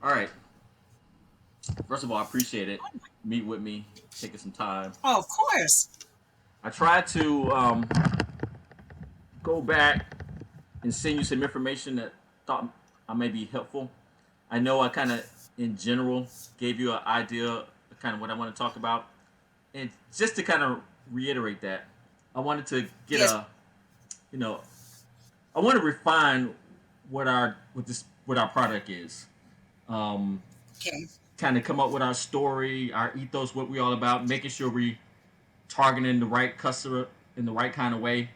All right. First of all, I appreciate it. Meet with me, taking some time. Oh, of course. I tried to go back and send you some information that thought I may be helpful. I know I kind of, in general, gave you an idea of kind of what I want to talk about, and just to kind of reiterate that, I wanted to get Yes. a, you know, I want to refine what our product is. Um, Okay. Kind of come up with our story, our ethos, what we all about, making sure we targeting the right customer in the right kind of way,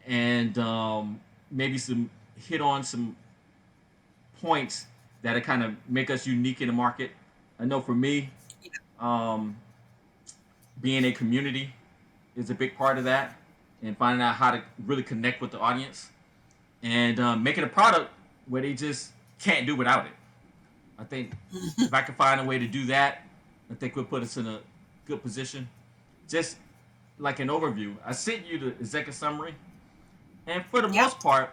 and maybe some hit on some points that kind of make us unique in the market. I know for me, Yeah. um, being a community is a big part of that, and finding out how to really connect with the audience and making a product where they just can't do without it. I think if I can find a way to do that, I think we'll put us in a good position. Just like an overview, I sent you the executive summary, and for the Yep. most part,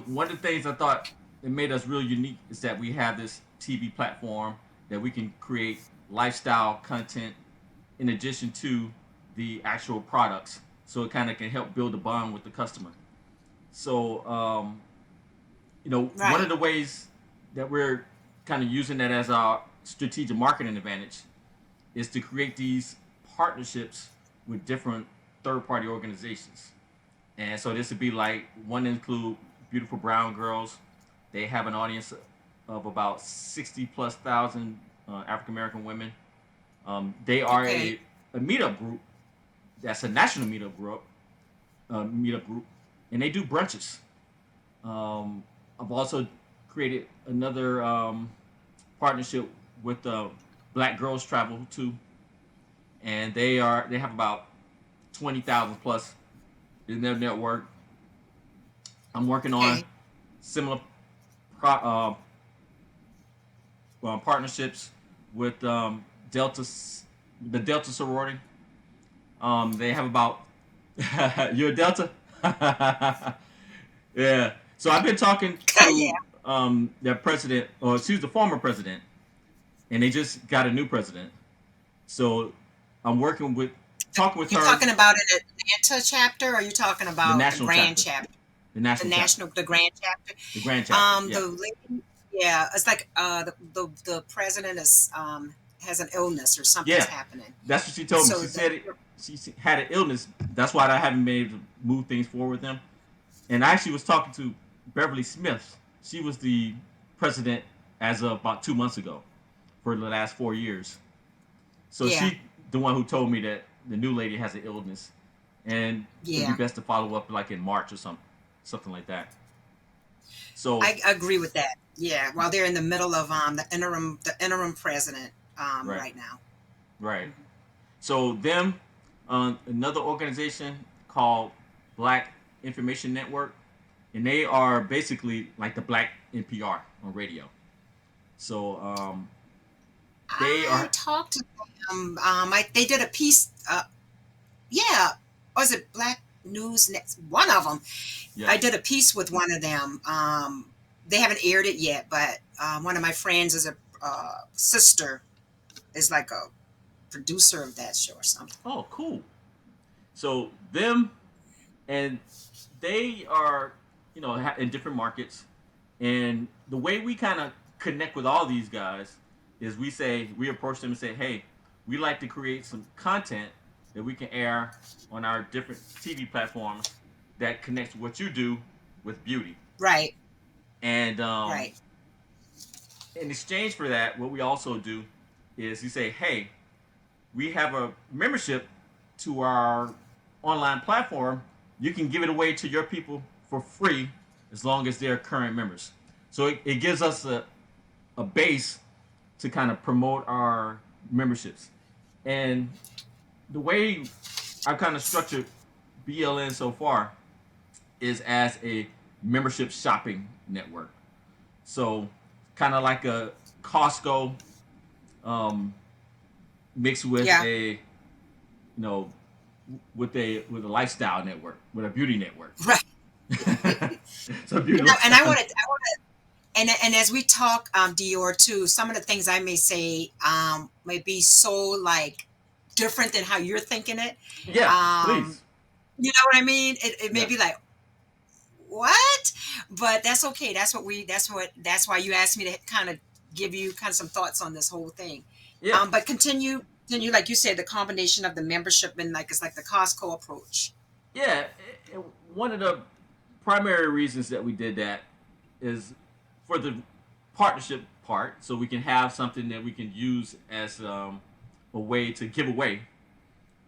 one of the things I thought that made us real unique is that we have this TV platform that we can create lifestyle content in addition to the actual products, so it kind of can help build a bond with the customer. So, one of Right. the ways that we're kind of using that as our strategic marketing advantage is to create these partnerships with different third party organizations. And so this would be like one include Beautiful Brown Girls. They have an audience of about 60 plus thousand African American women. They are Okay. a meetup group that's a national meetup group, and they do brunches. Um, I've also created another partnership with Black Girls Travel too, and they have about 20,000 plus in their network. I'm working on Okay. similar pro, partnerships with the Delta sorority. They have about you're a Delta. Yeah. So I've been talking Yeah. to their president, or she's the former president, and they just got a new president. So I'm talking with You're her, talking about an Atlanta chapter, or are you talking the about the national grand chapter, chapter? the The national chapter, national, the grand chapter. the grand chapter. Yeah, The lady, yeah, it's like the president is has an illness or something's yeah. happening. That's what she told me. So She said she had an illness. That's why I haven't been able to move things forward with them. And I actually was talking to Beverly Smith. She was the president as of about 2 months ago for the last 4 years. So yeah, she, the one who told me that the new lady has an illness, and it'd be yeah, best to follow up like in March or something like that. So I agree with that. Yeah, while they're in the middle of the interim president right, right now. right. Mhm. So them, another organization called Black Information Network, and they are basically like the Black NPR on radio. So they I are, talked to them. They did a piece. Yeah, was it Black News Next? One of them. yeah. I did a piece with one of them. They haven't aired it yet, but one of my friends is a sister, is like a producer of that show or something. Oh, cool. So them, and they are, in different markets. And the way we kind of connect with all these guys is we approach them and say, hey, we like to create some content that we can air on our different TV platforms that connects what you do with beauty. Right, And right. in exchange for that, what we also do is you say, hey, we have a membership to our online platform. You can give it away to your people for free as long as they're current members. So it gives us a base to kind of promote our memberships. And the way I've kind of structured BLN so far is as a membership shopping network. So kind of like a Costco um, mixed with Yeah, a know with a lifestyle network, with a beauty network. right. So beauty And I lifestyle. wanted And as we talk, Dior, too, some of the things I may say may be so like different than how you're thinking it. Yeah, Um, please. you know what I mean? It may Yeah, be like, what? But that's okay. That's why you asked me to kind of give you kind of some thoughts on this whole thing. yeah, But continue, like you said, the combination of the membership and like it's like the Costco approach. yeah. One of the primary reasons that we did that is for the partnership part, so we can have something that we can use as a way to give away.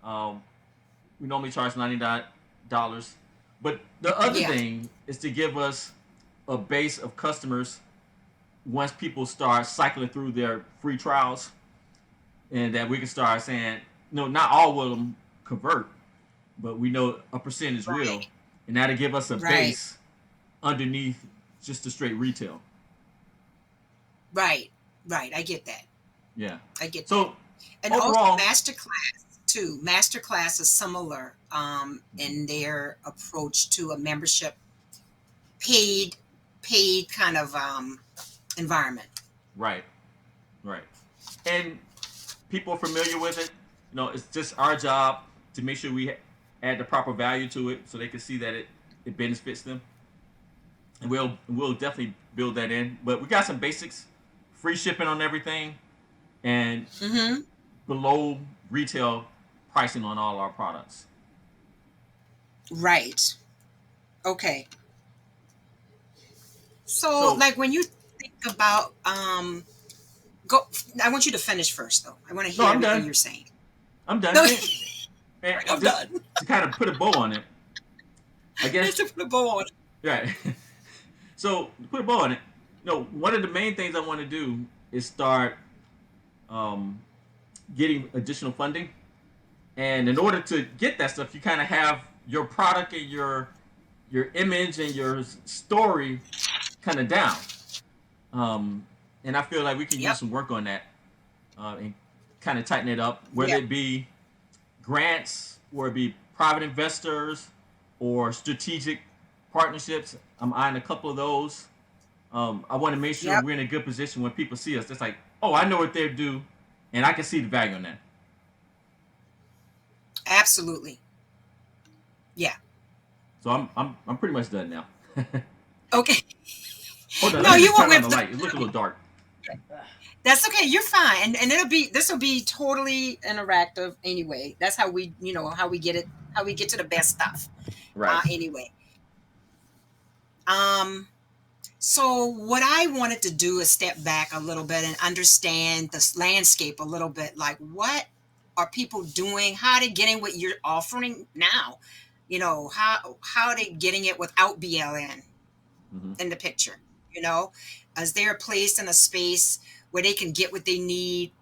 Um, we normally charge $99, but the other Yeah. thing is to give us a base of customers once people start cycling through their free trials, and that we can start saying, no, not all of them convert, but we know a percentage will, Right. and that'll give us a Right. base underneath just the straight retail. Right. Right. I get that. Yeah. I get that. So And also overall, masterclass too. Masterclass is similar mhm, in their approach to a membership paid paid kind of environment. right, right, and people are familiar with it. It's just our job to make sure we add the proper value to it, so they can see that it benefits them, and we'll definitely build that in. But we got some basics: free shipping on everything, and Mm-hmm. below retail pricing on all our products. Right. Okay. So So like when you think about go I want you to finish first though. I want to no, hear I'm everything done. you're saying. I'm done. No, And I'm just done. to kind of put a bow on it, I guess. Let's put a bow on it. Right. So to put a bow on it, one of the main things I want to do is start um, getting additional funding. And in order to get that stuff, you kind of have your product and your image and your story kind of down. And I feel like we can use Yep. some work on that, and kind of tighten it up, whether Yep. it be grants or it be private investors or strategic partnerships. I'm eyeing a couple of those. I want to make sure Yep. we're in a good position when people see us. It's like, oh, I know what they do, and I can see the value in that. Absolutely. Yeah. So I'm pretty much done now. Okay. Hold on, let No, me you just won't turn on wait. the light. It looks a little dark. That's okay. You're fine. And it'll be this will be totally interactive anyway. That's how we, how we get it, how we get to the best stuff. Right. Anyway. Um so what I wanted to do is step back a little bit and understand this landscape a little bit. Like what are people doing? How are they getting what you're offering now? How are they getting it without BLN Mm-hmm. in the picture? You know, as they're placed in a space where they can get what they need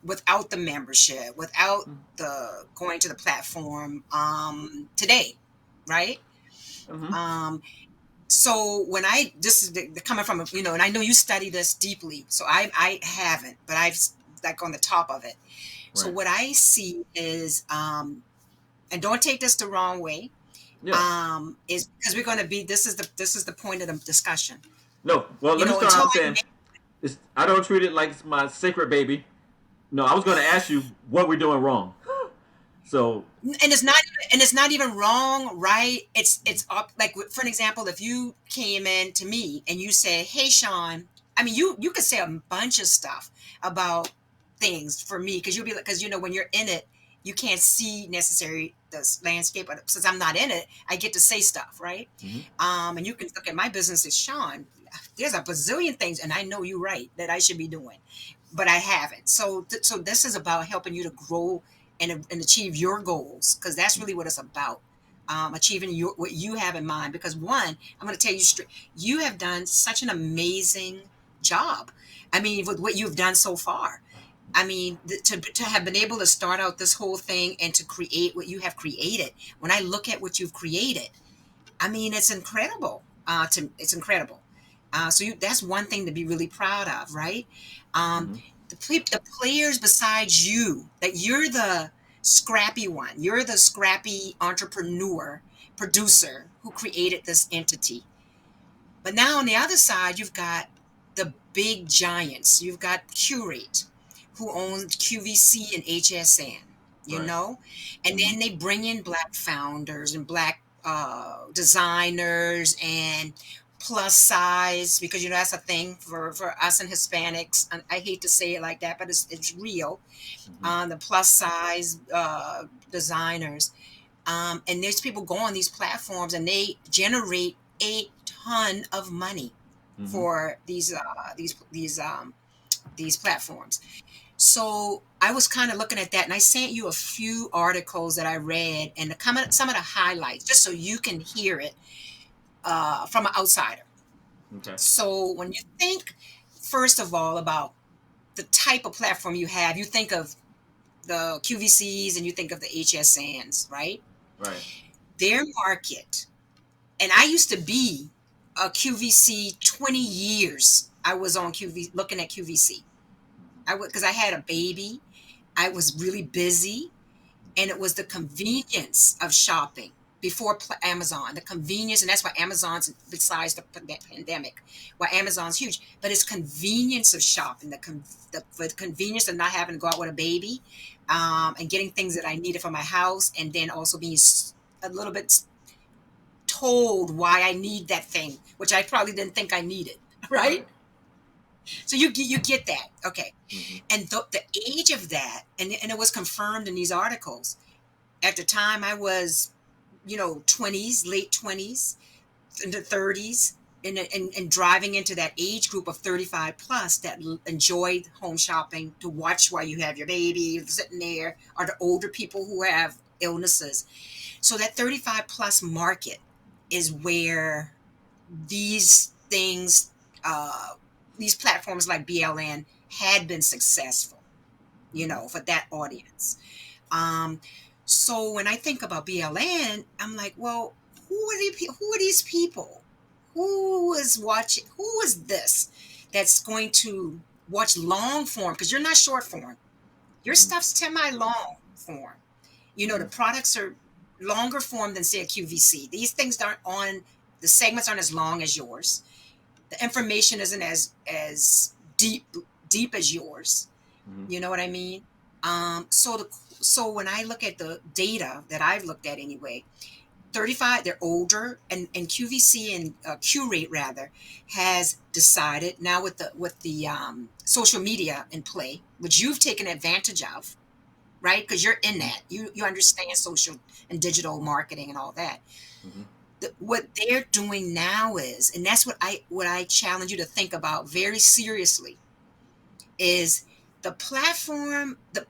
without the membership, without the going to the platform today, right? Mm-hmm. Um, so when I this is the coming from and I know you study this deeply, so I haven't, but I've like on the top of it. So Right. what I see is and don't take this the wrong way, Yeah. is because we're going to be this is the point of the discussion. No. Well, let me start Until out saying I don't treat it like it's my sacred baby. No, I was going to ask you what we're doing wrong. So. and it's not even wrong, right? It's up, like for an example, if you came in to me and you say, hey Shawn, I mean you could say a bunch of stuff about things for me, because you'll be like, because when you're in it you can't see necessarily the landscape, but since I'm not in it I get to say stuff, right? Mm-hmm. And you can look at my business as Shawn, there's a bazillion things and I know you're right that I should be doing, but I haven't. So this is about helping you to grow and achieve your goals, because that's really what it's about. Achieving what you have in mind. Because one, I'm going to tell you straight, you have done such an amazing job. I mean, with what you've done so far. I mean, to have been able to start out this whole thing and to create what you have created. When I look at what you've created, I mean, it's incredible. It's incredible. So that's one thing to be really proud of, right? Um, Mm-hmm. the players besides you, that you're the scrappy one, you're the scrappy entrepreneur, producer who created this entity. But now on the other side, you've got the big giants. You've got Curate, who owns QVC and HSN, you Right. know, and Mm-hmm. then they bring in black founders and black designers and plus size, because that's a thing for us and Hispanics. And I hate to say it like that, but it's real. Mm-hmm. The plus size designers, and there's people go on these platforms and they generate a ton of money Mm-hmm. for these platforms. So I was kind of looking at that, and I sent you a few articles that I read and some of the highlights, just so you can hear it from an outsider. Okay. So when you think, first of all, about the type of platform you have, you think of the QVCs and you think of the HSNs, right? Right. Their market, and I used to be a QVC 20 years. I was on QV looking at QVC. I would, because I had a baby. I was really busy, and it was the convenience of shopping before Amazon. The convenience, and that's why Amazon's, besides the pandemic, why Amazon's huge. But it's convenience of shopping, the convenience of not having to go out with a baby, and getting things that I needed for my house, and then also being a little bit told why I need that thing, which I probably didn't think I needed. Right? Right. So you get that, okay? Mm-hmm. And the age of that, and it was confirmed in these articles. At the time, I was, 20s, late 20s, into 30s, and driving into that age group of 35 plus that enjoyed home shopping to watch while you have your baby sitting there, or the older people who have illnesses. So that 35 plus market is where these things, uh, these platforms like BLN had been successful, Mm-hmm. for that audience. Um, so when I think about BLN, I'm like, well, who are these people? Who is watching? Who is this that's going to watch long form? Because you're not short form. Your Mm-hmm. stuff's semi long form. Mm-hmm. The products are longer form than say a QVC. These things aren't on. The segments aren't as long as yours. The information isn't as deep as yours. Mm-hmm. You know what I mean? So when I look at the data that I've looked at anyway, 35, they're older, and QVC and Curate rather has decided now with the social media in play, which you've taken advantage of, right? Because you're in Mm-hmm. that, you understand social and digital marketing and all that. Mm-hmm. What they're doing now is, and that's what I challenge you to think about very seriously, is the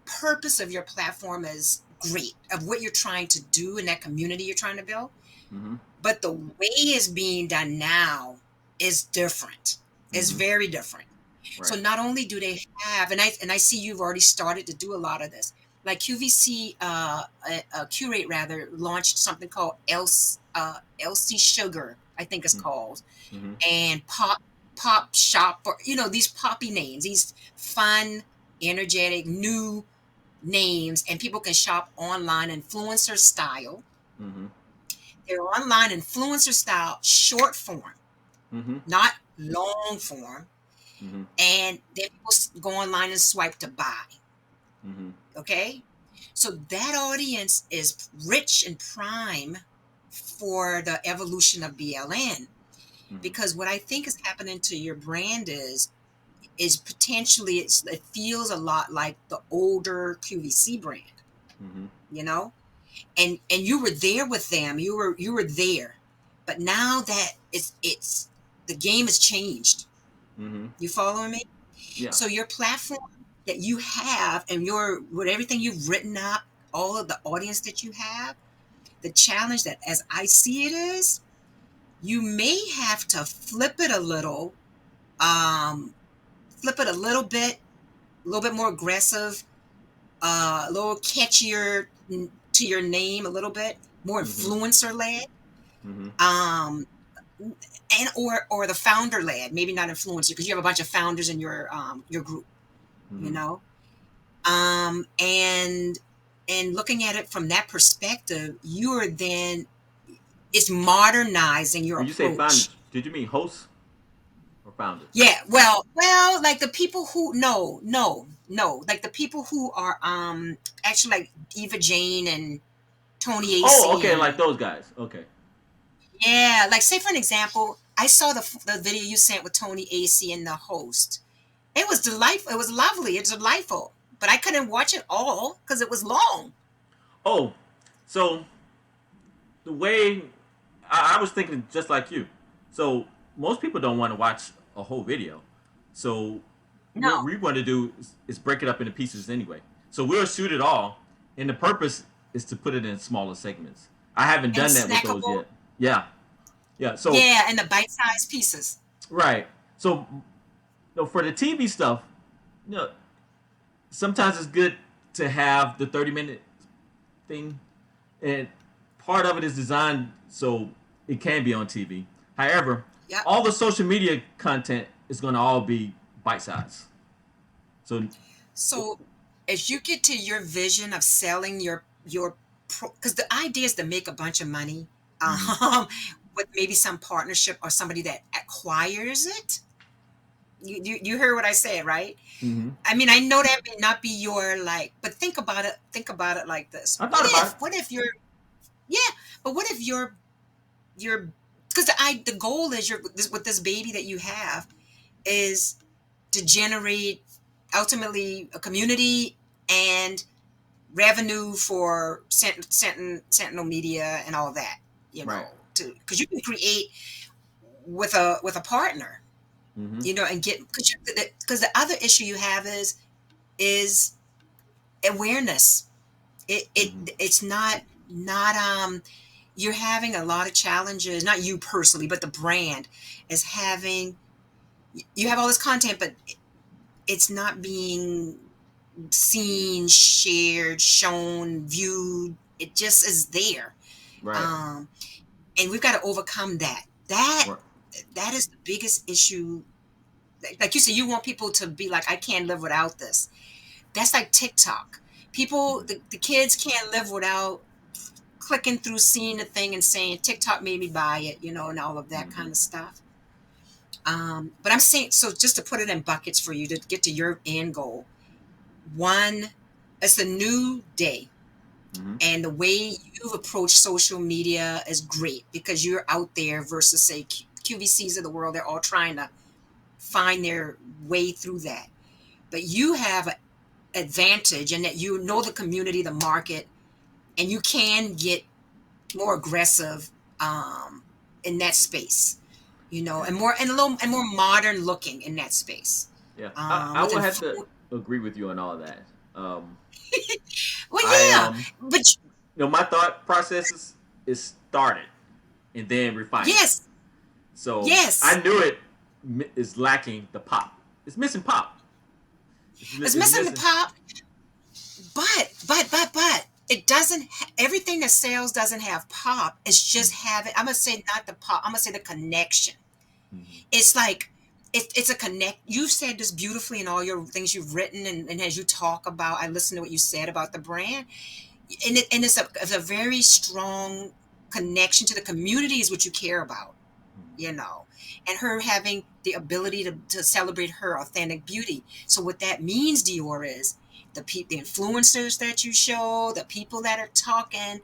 purpose of your platform is great, of what you're trying to do in that community you're trying to build, Mm-hmm. but the way it's being done now is different. It's Mm-hmm. very different. So Right. not only do they have, and I see you've already started to do a lot of this, like QVC, Curate rather, launched something called LC Sugar, I think it's called, Mm-hmm. and Pop Shop, or these poppy names, these fun, energetic, new names, and people can shop online influencer style. Mm-hmm. They're online influencer style, short form, Mm-hmm. not long form, Mm-hmm. and then people go online and swipe to buy. Mm-hmm. Okay, so that audience is rich and prime for the evolution of BLN, Mm-hmm. because what I think is happening to your brand is potentially, it feels a lot like the older QVC brand, Mm-hmm. you know, and you were there with them, you were there, but now that it's the game has changed. Mm-hmm. You following me? Yeah. So your platform that you have, and your with everything you've written up, all of the audience that you have, the challenge that as I see it is, you may have to um flip it a little bit more aggressive, a little catchier to your name, a little bit more Mm-hmm. influencer led, Mm-hmm. um, and or the founder led, maybe not influencer, because you have a bunch of founders in your group, you Mm-hmm. know, and looking at it from that perspective, you are then it's modernizing your When you say founders, approach. did you mean hosts founders? Yeah, like the people who no, like the people who are actually like Eva Jane and Tony Oh, AC okay, like and those guys. Okay. yeah, like say for an example, I saw the video you sent with Tony AC and the host. It was delightful. It was lovely. It's delightful, but I couldn't watch it all because it was long. Oh, so the way I was thinking just like you. So most people don't want to watch a whole video. So what No, we want to do is break it up into pieces anyway. So we'll shoot it all, and the purpose is to put it in smaller segments. I haven't and done that with those snackable. yet. Yeah, yeah. So Yeah, and the bite-sized pieces. right. So for the TV stuff, you know, sometimes it's good to have the 30-minute thing, and part of it is designed so it can be on TV. However, Yep. all the social media content is going to all be bite size. So, So as you get to your vision of selling your because the idea is to make a bunch of money, mhm, um, with maybe some partnership or somebody that acquires it. You heard what I said, right? mhm. I mean, I know that may not be your like, but think about it. Think about it like this. I thought about it. What if you're, yeah, but what if you're, because the goal is with this baby that you have is to generate ultimately a community and revenue for Sentinel Media and all that, Right. to because you can create with a partner, Hmm. and get because the other issue you have is awareness. Hmm. It's not you're having a lot of challenges, not you personally, but the brand is having you have all this content, but it's not being seen, shared, shown, viewed. It just is there. Right. Um, and we've got to overcome that. That Right. that is the biggest issue. Like you said, you want people to be like, I can't live without this. That's like TikTok. People, Hmm. the kids can't live without clicking through, seeing the thing, and saying TikTok made me buy it, and all of that Hmm. kind of stuff. But I'm saying, so just to put it in buckets for you to get to your end goal. One, it's a new day. Hmm. And the way you've approached social media is great because you're out there versus, say, QVCs of the world. They're all trying to find their way through that. But you have an advantage in that you know the community, the market, and you can get more aggressive in that space, Yeah. and a little and more modern looking in that space. Yeah. I With will have to influ- agree with you on all that. Um, well, I yeah, but my thought processes is started and then refining. yes, So I yes, knew it is lacking the pop. It's missing pop. it's It's missing the missing. pop. But it doesn't. Everything that sells doesn't have pop. It's just having. I'm gonna say not the pop. I'm gonna say the connection. Mm-hmm. It's like it's a connect. You've said this beautifully in all your things you've written, and as you talk about, I listen to what you said about the brand, and it's a very strong connection to the community is what you care about, and her having the ability to celebrate her authentic beauty. So what that means, Dior, is the influencers that you show, the people that are talking,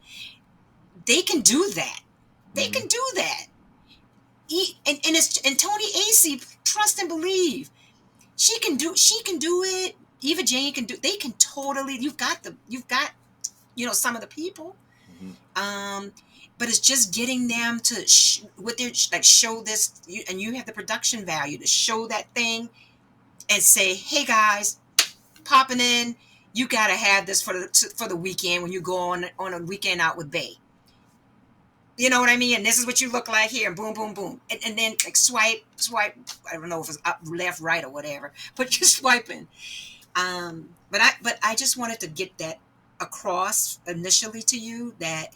they can do that. They Mm-hmm. can do that. And Tony AC, trust and believe. She can do it. Eva Jane can do. They can totally. You've got some of the people. Mm-hmm. Um, but it's just getting them to with their like show this, and you have the production value to show that thing and say, hey guys, popping in. You gotta have this for the weekend when you go on a weekend out with Bay. You know what I mean? And this is what you look like here, and boom, boom, boom, and then like swipe. I don't know if it's up, left, right, or whatever, but you're swiping. But I just wanted to get that across initially to you that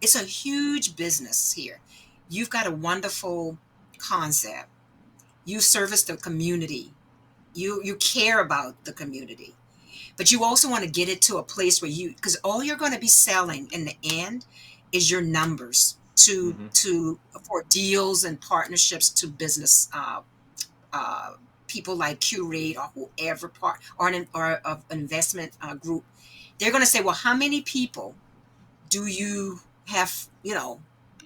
it's a huge business here. You've got a wonderful concept. You service the community. You care about the community, but you also want to get it to a place where because all you're going to be selling in the end is your numbers. Mm-hmm. to for deals and partnerships to business uh, people like Curate or whoever part or of investment group. They're going to say, well, how many people do you have,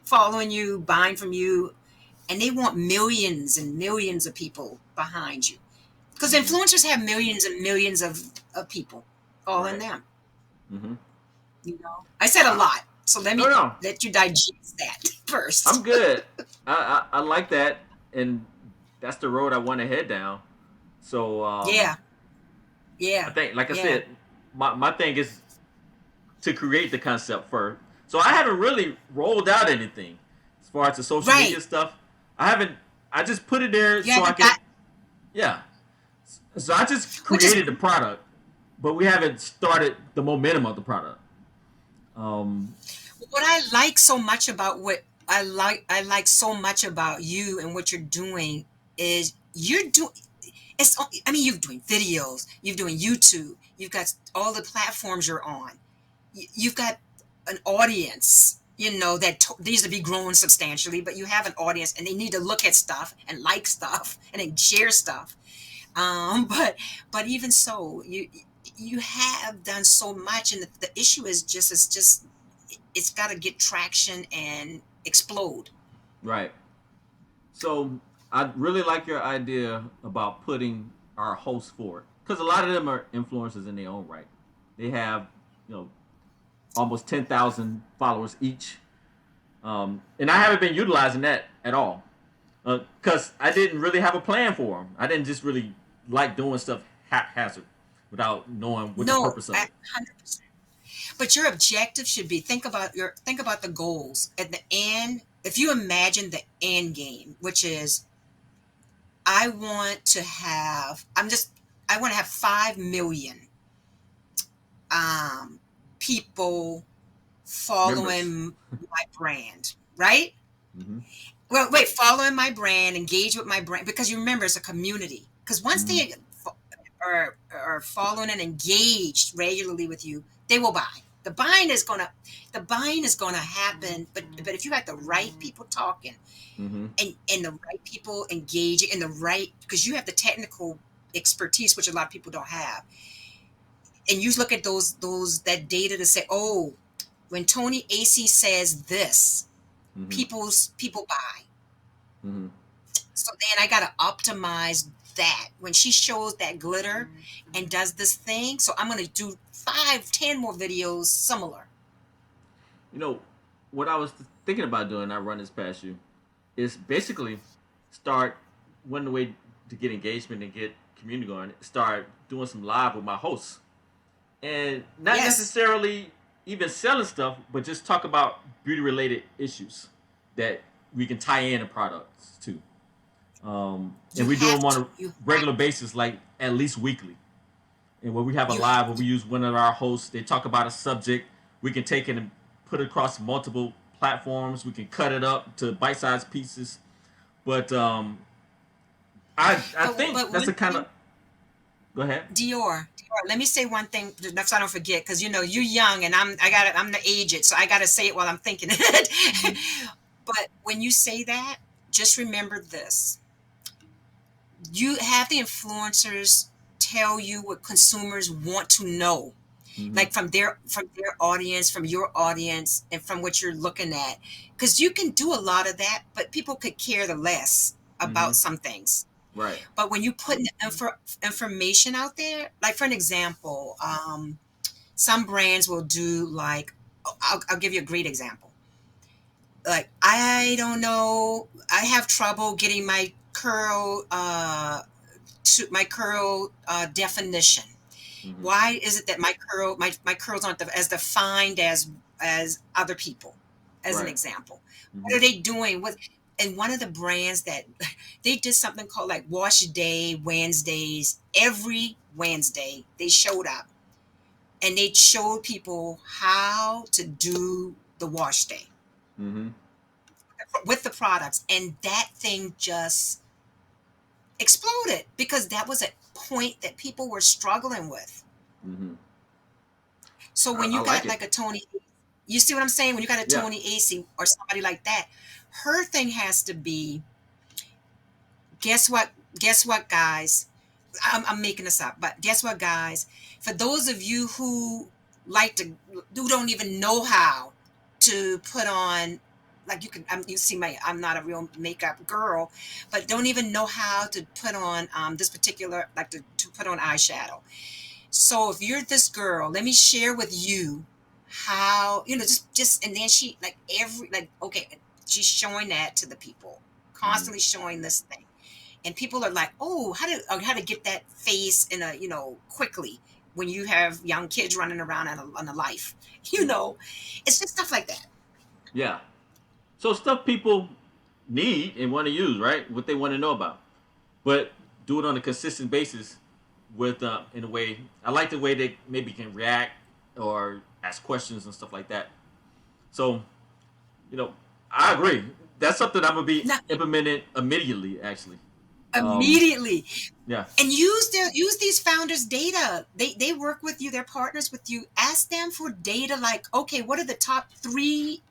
following you, buying from you? And they want millions and millions of people behind you because Mm-hmm. influencers have millions and millions of people following Right. them. Mm-hmm. I said a Uh, lot, so let no, me no, let you digest that I'm first. good. I like that, and that's the road I want to head down. So Yeah, I yeah, think, like I yeah. said, my thing is to create the concept first. So I haven't really rolled out anything as far as the social media Right. stuff. I haven't. I just put it there You so I haven't can. got, Yeah. So I just which is created the product, but we haven't started the momentum of the product. Um. what I like so much about what I like so much about you and what you're doing is you're doing it's I mean you're doing videos, you're doing YouTube, you've got all the platforms you're on. You've got an audience, that needs to be grown substantially, but you have an audience and they need to look at stuff and like stuff and then share stuff. But even so, you have done so much, and the issue is just it's got to get traction and explode. Right. So I really like your idea about putting our hosts forward because a lot of them are influencers in their own right. They have, you know, almost 10,000 followers each, and I haven't been utilizing that at all because I didn't really have a plan for them. I didn't just really like doing stuff haphazard without knowing what the No, purpose of it. 100%. But your objective should be think about the goals at the end. If you imagine the end game, which is I want to have, I want to have 5 million um, people Members. following my brand, right? Mm-hmm. Well, wait, following my brand, engage with my brand, because you remember it's a community. Because once Mm-hmm. they are following and engaged regularly with you, they will buy. The buying is gonna happen, but if you got the right people talking Mm-hmm. and the right people engaging and the right, because you have the technical expertise which a lot of people don't have, and you look at those that data to say, oh, when Tony AC says this, Mm-hmm. people buy. Mm-hmm. So then I got to optimize that. When she shows that glitter and does this thing, so I'm going to do 5, 10 more videos similar. You know, what I was thinking about doing, I run this past you, is basically start one way to get engagement and get community going. Start doing some live with my hosts, and not Yes. necessarily even selling stuff, but just talk about beauty related issues that we can tie in the products to. And You we do have them on to. a You have regular basis, like at least weekly. And where we have a you live where we use one of our hosts, they talk about a subject, we can take it and put it across multiple platforms. We can cut it up to bite-sized pieces. But I think but that's one a kind of. thing, Go ahead. Dior, let me say one thing so I don't forget, because you're young and I'm the aged, so I got to say it while I'm thinking it. Mm-hmm. But when you say that, just remember this: you have the influencers tell you what consumers want to know, Mm-hmm. like from their audience, from your audience, and from what you're looking at, because you can do a lot of that, but people could care the less Mm-hmm. about some things. Right. But when you put information out there, like for an example, some brands will do like, I'll give you a great example. Like, I don't know, I have trouble getting my curl definition. Mm-hmm. Why is it that my curls aren't as defined as other people? As an Right. example, what Mm-hmm. are they doing? And one of the brands that they did something called like Wash Day Wednesdays. Every Wednesday they showed up and they showed people how to do the wash day Mm-hmm. with the products, and that thing just exploded because that was a point that people were struggling with. Mm-hmm. So when I you like got it. like a Tony, You see what I'm saying? When you got a Yeah. Tony Ace or somebody like that, her thing has to be, guess what? Guess what, guys? I'm making this up, but guess what, guys? For those of you who like to, who don't even know how to put on, like you can, you see my, I'm not a real makeup girl, but don't even know how to put on this particular, like to put on eyeshadow. So if you're this girl, let me share with you how, just, and then she, like every, like, okay, she's showing that to the people, Hmm. constantly showing this thing, and people are like, oh, how to get that face in a, quickly, when you have young kids running around on a life, you Yeah. know, it's just stuff like that. Yeah. So stuff people need and want to use, right? What they want to know about, but do it on a consistent basis with in a way. I like the way they maybe can react or ask questions and stuff like that. So you know, I agree. That's something I'm gonna be Now, implemented immediately. Actually, um, immediately, yeah. and use these founders data. They work with you, they're partners with you. Ask them for data, like, okay, what are the top 3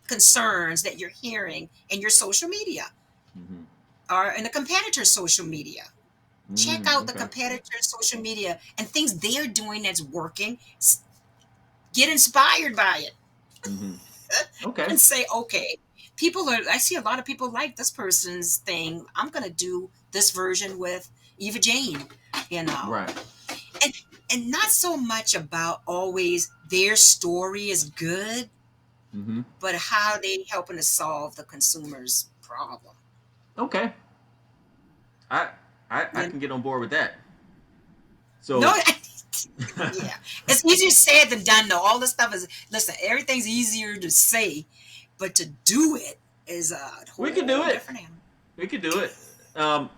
concerns that you're hearing in your social media Hmm. or in a competitor's social media? Check out the Okay. competitor's social media and things they're doing that's working. Get inspired by it Hmm. Okay. and say, okay, I see a lot of people like this person's thing. I'm going to do this version with Eva Jane, you know. Right. And, and not so much about always their story is good, Hmm. but how they helping to solve the consumer's problem. Okay. I, I You can get on board with that. know? So. Yeah, it's easier said than done. Though all this stuff is, listen, everything's easier to say, but to do it is a We can do whole it. different animal. We can do it.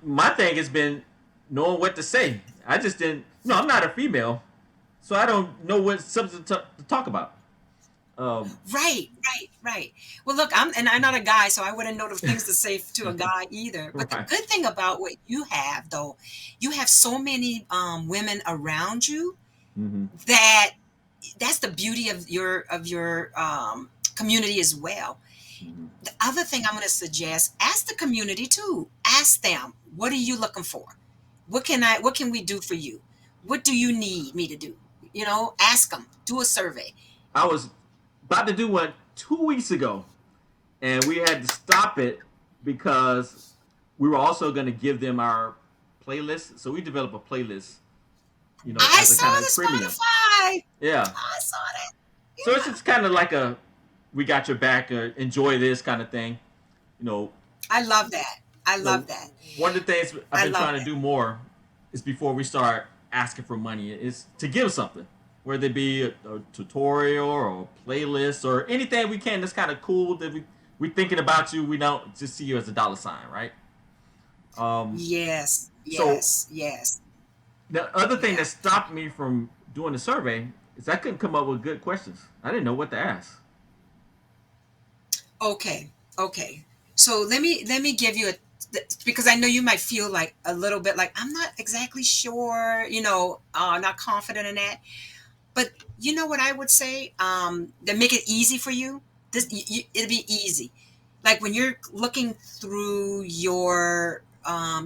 My thing has been knowing what to say. I just didn't. No, I'm not a female, so I don't know what subject to talk about. Um, Right, right, right. Well, look, I'm not a guy, so I wouldn't know the things to say to a guy either. But the right. good thing about what you have, though, you have so many women around you Hmm. that that's the beauty of your community as well. Hmm. The other thing I'm going to suggest, ask the community too. Ask them, what are you looking for? What can we do for you? What do you need me to do? Ask them. Do a survey. I was about to do one 2 weeks ago, and we had to stop it because we were also going to give them our playlist. So we developed a playlist, I as a saw kind of the premium. Spotify. Yeah. I saw that. So it's Yeah. just kind of like a we got your back, enjoy this kind of thing. You know, I love that. I so love that. one of the things I've I been love trying to that. do more is before we start asking for money is to give something, whether it be a tutorial or a playlist or anything we can that's kind of cool that we thinking about you. We don't just see you as a dollar sign, right? Um, Yes. so Yes. Yes. the other thing Yeah. that stopped me from doing the survey is I couldn't come up with good questions. I didn't know what to ask. Okay. Okay. So let me give you a, because I know you might feel like a little bit like I'm not exactly sure, not confident in that. But you know what I would say? That make it easy for you. It'll be easy. Like when you're looking through your,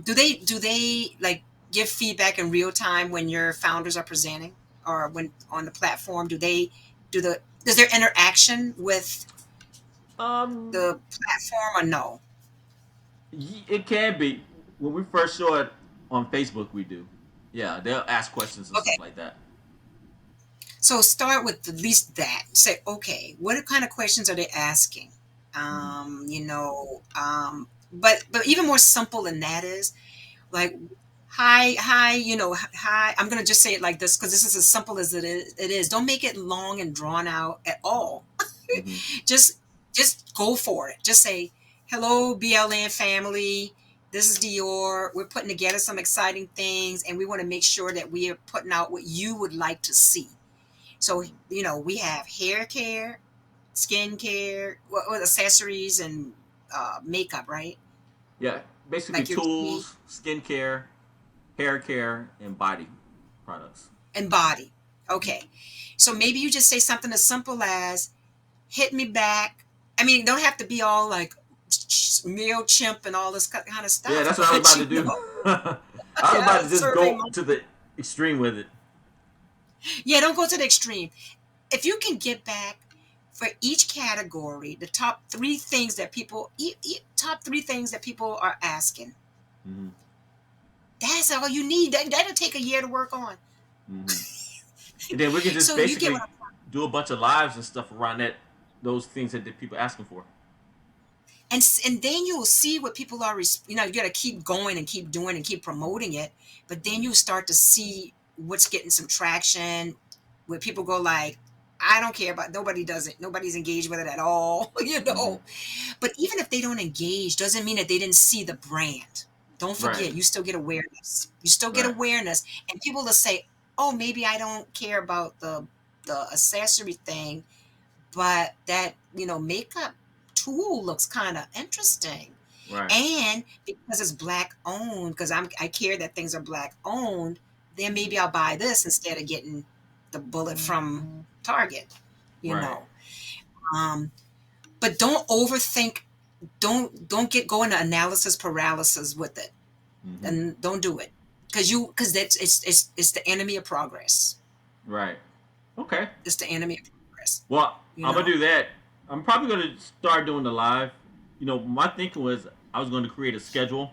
do they like give feedback in real time when your founders are presenting, or when on the platform? Is there interaction with Um, the platform or no? It can be when we first show it on Facebook. We do, yeah. They'll ask questions and stuff Okay. like that. So start with at least that. Say, okay, what kind of questions are they asking? Hmm. But even more simple than that is like, hi, hi. I'm gonna just say it like this because this is as simple as it is. Don't make it long and drawn out at all. Hmm. just just go for it. Just say, hello, BLN family. This is Dior. We're putting together some exciting things, and we want to make sure that we are putting out what you would like to see. So, we have hair care, skin care, what accessories, and makeup, right? Yeah, basically Like your tea tools, skincare, hair care, and body products. and body. Hmm. Okay. So maybe you just say something as simple as, hit me back. I mean, it don't have to be all like MailChimp and all this kind of Yeah, stuff, that's what I was but about to do. I was about yeah, to just survey go monkey. to the extreme with it. Yeah, don't go to the extreme. If you can get back for each category, the top three things that people, top three things that people are asking, Hmm. that's all you need. That'll take a year to work on. Hmm. And then we can just So you get what basically I'm. do a bunch of lives and stuff around that, those things that the people asking for. And then you'll see what people are, you got to keep going and keep doing and keep promoting it, but then you start to see what's getting some traction, where people go like, I don't care about, nobody does it, nobody's engaged with it at all. Hmm. But even if they don't engage, doesn't mean that they didn't see the brand. Don't Right. forget, you still get awareness, you still get Right. awareness, and people will say, oh, maybe I don't care about the accessory thing, but that makeup tool looks kind of interesting. Right. And because it's black owned, because I care that things are black owned, then Hmm. maybe I'll buy this instead of getting the bullet from Target you Right. know um but don't overthink. Don't get go into analysis paralysis with it, Hmm. and don't do it, because that's it's the enemy of progress. Right. Okay. It's the enemy of progress Well, you I'm gonna know do that. I'm probably gonna start doing the live. My thinking was I was going to create a schedule,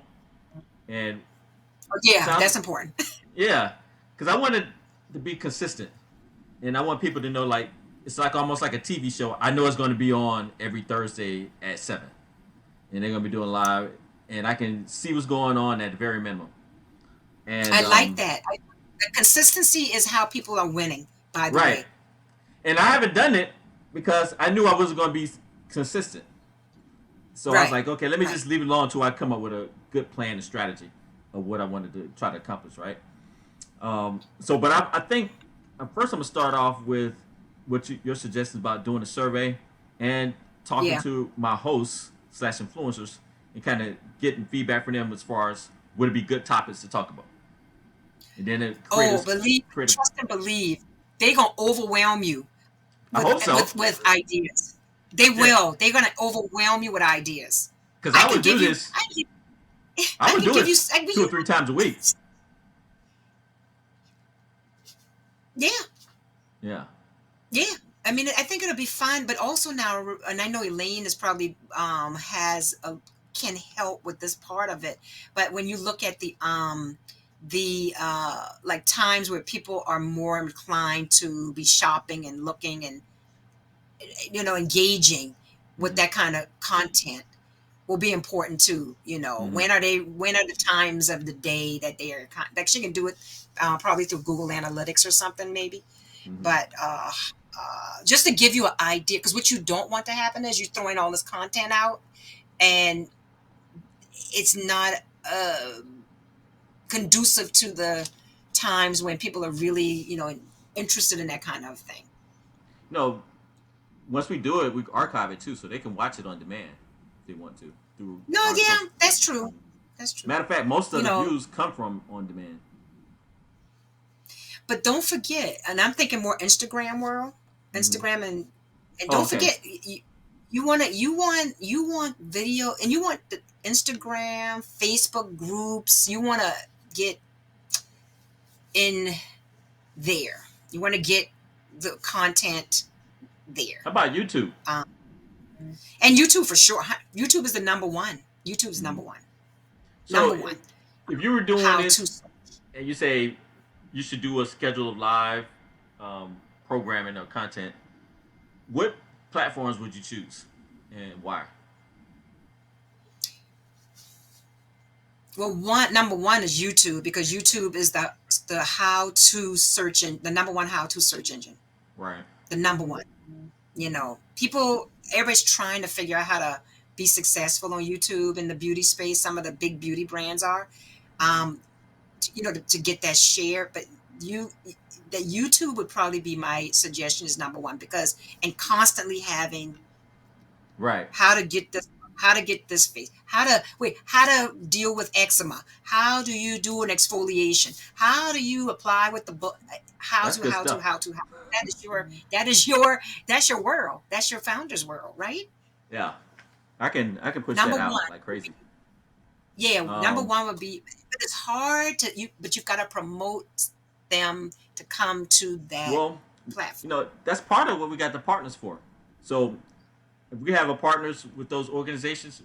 and Oh, yeah, sounds that's important. yeah, because I wanted to be consistent, and I want people to know like it's like almost like a TV show. I know it's going to be on every Thursday at 7, and they're going to be doing live, and I can see what's going on at the very minimum. And I like that. The consistency is how people are winning, by the right, way. and I haven't done it because I knew I wasn't going to be consistent. So I was Right, like, okay, let me right. just leave it alone until I come up with a good plan and strategy of what I wanted to try to accomplish, right? But I think first I'm gonna start off with your suggestions about doing a survey and talking Yeah. to my hosts slash influencers and kind of getting feedback from them as far as would it be good topics to talk about, and then it Oh, believe, create a. trust and believe. They're gonna overwhelm you I with hope so. ideas. They Yeah, will. They're gonna overwhelm you with ideas. because I I can would do give you. this. I can, I I would can do give it you. I, 2 or 3 times a week. yeah, Yeah. yeah. I mean, I think it'll be fun, but also now, and I know Elaine is probably can help with this part of it. But when you look at the like times where people are more inclined to be shopping and looking and engaging with Hmm. that kind of content will be important too. Hmm. When are the times of the day that they are like she can do it probably through Google Analytics or something maybe. Hmm. But just to give you an idea, because what you don't want to happen is you're throwing all this content out and it's not uh, conducive to the times when people are really interested in that kind of thing. No, once we do it, we archive it too, so they can watch it on demand if they want to through No, our yeah, social. that's true. That's true. Matter of fact, most of You the know, views come from on demand. but don't forget, and I'm thinking more Instagram world, Hmm. Instagram, and Oh, don't okay. forget you want video, and you want the Instagram, Facebook groups. You want to get in there. You want to get the content there. How about YouTube? Um, and YouTube for sure. YouTube is the number one. YouTube is Hmm. number one. So Number one. if you were doing How to. this and you say you should do a schedule of live programming or content, what platforms would you choose and why? Well, number one is YouTube, because YouTube is the how to search the number one how to search engine. Right. The number one. Everybody's trying to figure out how to be successful on YouTube in the beauty space. Some of the big beauty brands are, Hmm. um, to get that share. But you, that YouTube would probably be my suggestion is number one, because and constantly having Right. how to get this. how to get this face, how to deal with eczema, how do you do an exfoliation, how do you apply with the book, That's good stuff. how that is your world, that's your founder's world, right? Yeah, I can push that Number out one, like crazy. yeah, number Um, one would be, but it's hard to you, but you've got to promote them to come to that well, platform. that's part of what we got the partners for. So if we have a partners with those organizations,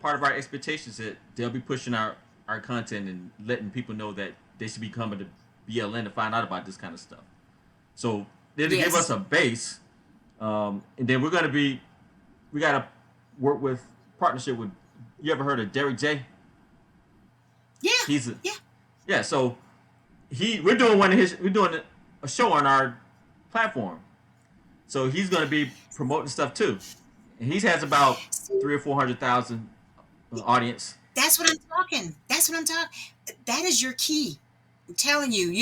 part of our expectations that they'll be pushing our content and letting people know that they should be coming to BLN to find out about this kind of stuff. So they're to give us Yes. a base, and then we gotta work with partnership with. You ever heard of Derek J? Yeah. He's a, Yeah. yeah. So we're doing a show on our platform. So he's gonna be promoting stuff too, and he has about See, 300,000 or 400,000 audience. that's what I'm talking. That's what I'm talking. That is your key. I'm telling you,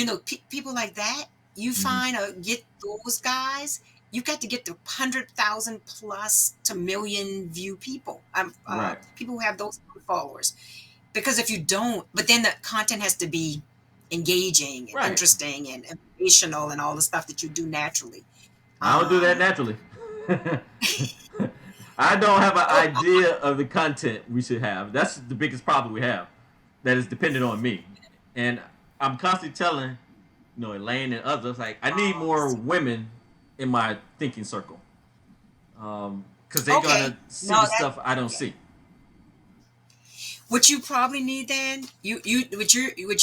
people like that, you Hmm. get those guys, you got to get the 100,000 plus to million view people. Right, People who have those followers. Because if you don't, but then the content has to be engaging and right. interesting and informational and all the stuff that you do naturally. I don't do that Um, naturally. I don't have an oh, idea of the content we should have. That's the biggest problem we have. That is dependent on me, and I'm constantly telling Elaine and others like I need more see. women in my thinking circle, because they're Okay. gonna see No, the that stuff I don't see. what you probably need then, would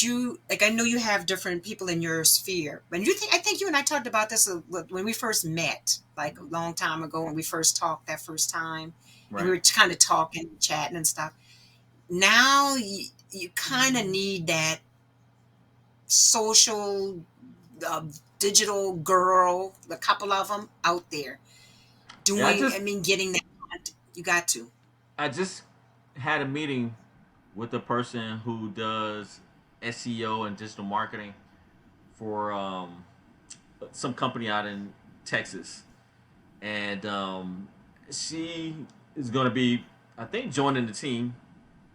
you like, I know you have different people in your sphere. When you think I think you and I talked about this when we first met, like a long time ago when we first talked that first time, and we Right. were kind of talking, chatting and stuff. Now you kind of need that social, uh, digital girl, a couple of them out there Yeah, doing, I mean, getting that content. You got to. I just had a meeting with a person who does SEO and digital marketing for some company out in Texas, and she is going to be, I think, joining the team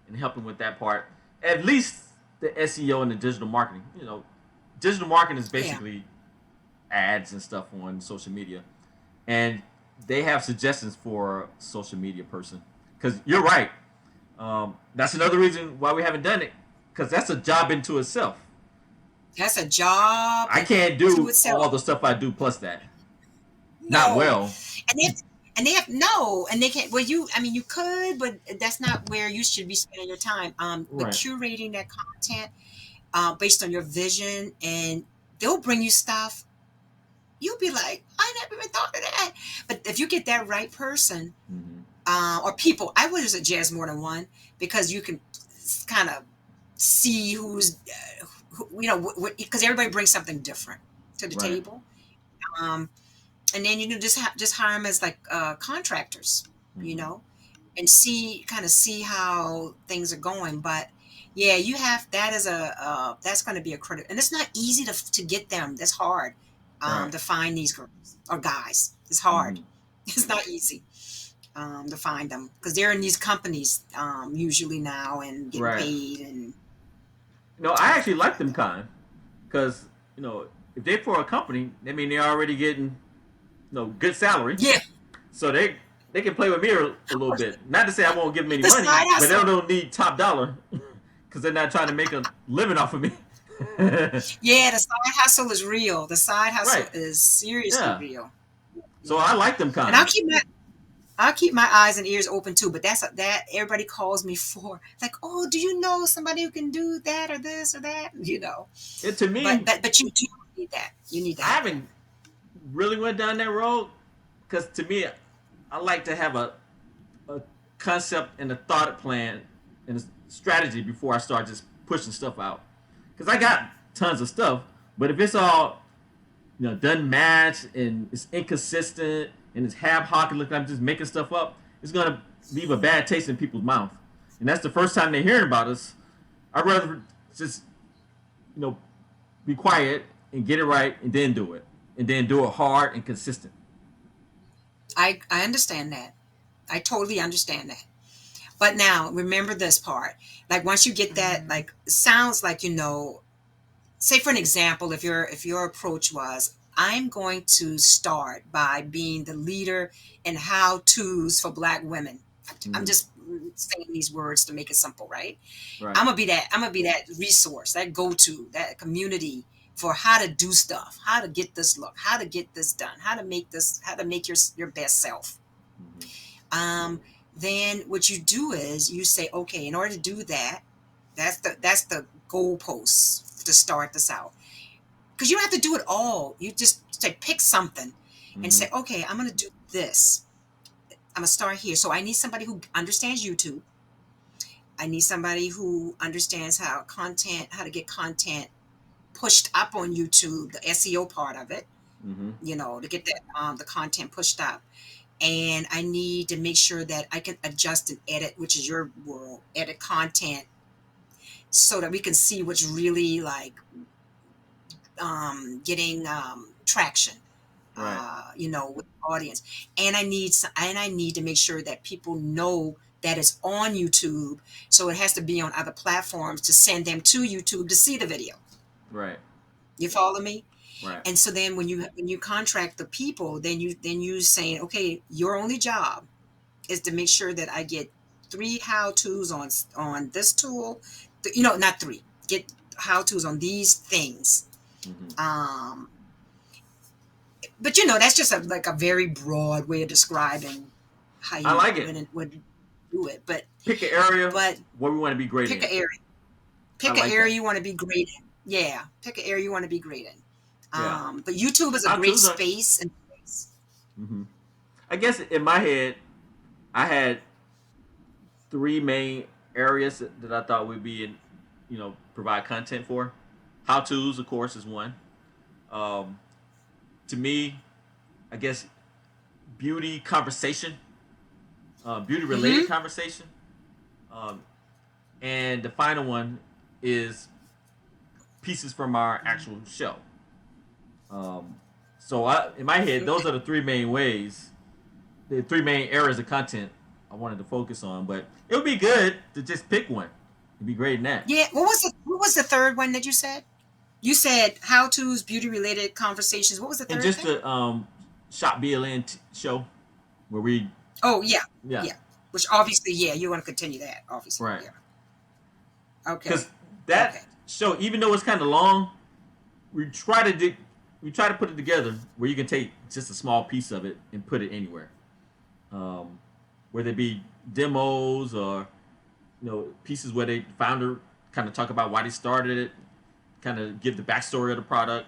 and helping with that part. At least the SEO and the digital marketing. Digital marketing is Yeah. basically ads and stuff on social media, and they have suggestions for a social media person. Because you're right, that's another reason why we haven't done it. Because that's a job into itself. That's a job I can't to do itself. all the stuff I do plus that. Not No. well. And they have no, and they can't. Well, I mean, you could, but that's not where you should be spending your time. But Right. curating that content, based on your vision, and they'll bring you stuff. You'll be like, I never even thought of that. But if you get that right person, Mm-hmm. or people, I would suggest more than one, because you can kind of see because everybody brings something different to the Right. table. Um, and then just hire them as like, contractors, you Mm-hmm. know, and see how things are going. But yeah, you have that as that's going to be a critical, and it's not easy to get them. That's hard, Right. to find these girls or guys. It's hard. Mm-hmm. It's not easy, to find them because they're in these companies, usually now, and getting Right. paid and I actually stuff like like them that. kind, because if they're for a company, I mean they're already getting good salary, Yeah, so they can play with me a little bit. Not to say I won't give them any the money, side but they hustle. don't need top dollar because they're not trying to make a living off of me. Yeah, the side hustle is real. The side hustle Right. is seriously Yeah. real. So Yeah, I like them and kind. I'll keep my eyes and ears open too. But that everybody calls me for, like, oh, do you know somebody who can do that or this or that? To But me, you do need that. You need to I have that. haven't really went down that road, because to me, I like to have a concept and a thought plan and a strategy before I start just pushing stuff out. Because I got tons of stuff, but if it's all doesn't match and it's inconsistent and it's half hockey, look like I'm just making stuff up, it's gonna leave a bad taste in people's mouth. And that's the first time they're hearing about us. I'd rather just you know be quiet and get it right and then do it. And then do it hard and consistent. I understand that. I totally understand that. But now remember this part. Like once you get that, like sounds like say for an example, if your approach was, I'm going to start by being the leader in how to's for Black women. I'm Mm-hmm. just saying these words to make it simple, right? Right. I'm gonna be that resource, that go-to, that community for how to do stuff, how to get this look, how to get this done, how to make your best self. Mm-hmm. um then what you do is you say, okay, in order to do that, that's the goalposts to start this out, because you don't have to do it all. You just say, pick something and Mm-hmm. say, okay, I'm going to do this. I'm going to start here. So I need somebody who understands YouTube. I need somebody who understands how to get content pushed up on YouTube, the SEO part of it, Mm-hmm. to get the content pushed up. And I need to make sure that I can adjust and edit, which is your world, edit content so that we can see what's really like getting traction, Right. with the audience. And I need to make sure that people know that it's on YouTube, so it has to be on other platforms to send them to YouTube to see the video. Right. You follow me? Right. And so then when you contract the people, then you saying, okay, your only job is to make sure that I get 3 how-tos on this tool. Not three. Get how-tos on these things. Mm-hmm. Um, but that's just like a very broad way of describing how I you like it. would do it. But Pick an area but where we want to be great pick in. an area. I Pick an like area that. you want to be great in. Yeah, pick an area you want to be great in. Yeah. But YouTube is a How great to's are. space and place. Mm-hmm. I guess in my head, I had three main areas that I thought would be in, provide content for. How to's, of course, is one. Um, to me, I guess beauty conversation, beauty related Mm-hmm. conversation, um, and the final one is pieces from our actual show. Um, so in my head, those are Okay. the three main ways, the three main areas of content I wanted to focus on. But it would be good to just pick one. It'd be great in that. Yeah. What was the third one that you said? You said how to's, beauty related conversations. What was the And third just thing? the shop BLN show where we, Oh yeah, yeah, yeah. Which obviously, yeah, you want to continue that, obviously. right, Yeah. Okay. because that Okay. show, even though it's kind of long, we try to do, we try to put it together where you can take just a small piece of it and put it anywhere, um, whether it be demos or pieces where they founder kind of talk about why they started it, kind of give the backstory of the product,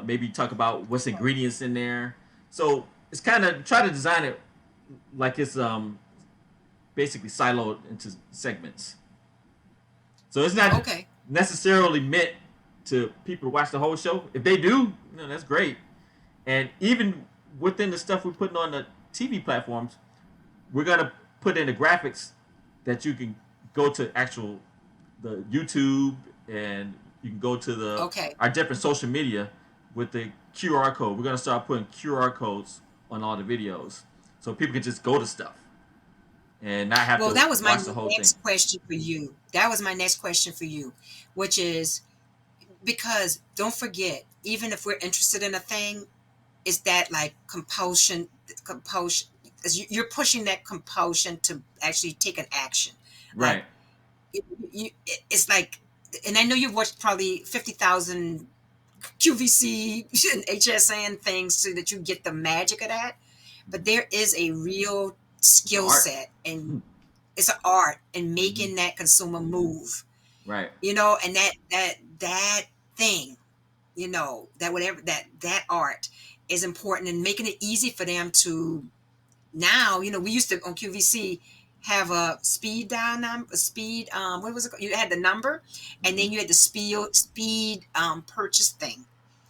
maybe talk about what's ingredients in there. So it's kind of try to design it like it's basically siloed into segments. So it's not Okay. necessarily meant to people to watch the whole show. If they do, that's great. And even within the stuff we're putting on the TV platforms, we're gonna put in the graphics that you can go to actual the YouTube, and you can go to the Okay. our different social media with the QR code. We're gonna start putting QR codes on all the videos, so people can just go to stuff and not have Well, to that was my watch the whole thing. next question for you. That was my next question for you, which is, because don't forget, even if we're interested in a thing, is that like compulsion, is you're pushing that compulsion to actually take an action. Like Right. it's like, and I know you've watched probably 50,000 QVC and HSN things so that you get the magic of that. But there is a real It's an skill art. set, and it's an art in Mm-hmm. making that consumer move. Right. And that thing, that whatever that art is important, and making it easy for them to. Now, we used to on QVC have a speed dial number, a speed, what was it called? You had the number, and Mm-hmm. then you had the speed purchase thing.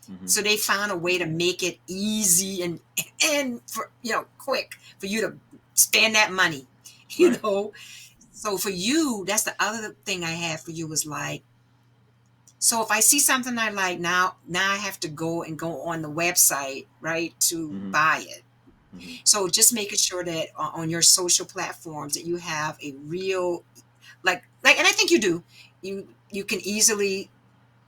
Mm-hmm. So they found a way to make it easy and for quick for you to spend that money. you Right. know so for you, that's the other thing I have for you, was like, so if I see something I like, now I have to go on the website, right, to Mm-hmm. buy it. Hmm. So just making sure that on your social platforms that you have a real, like, and I think you do. You can easily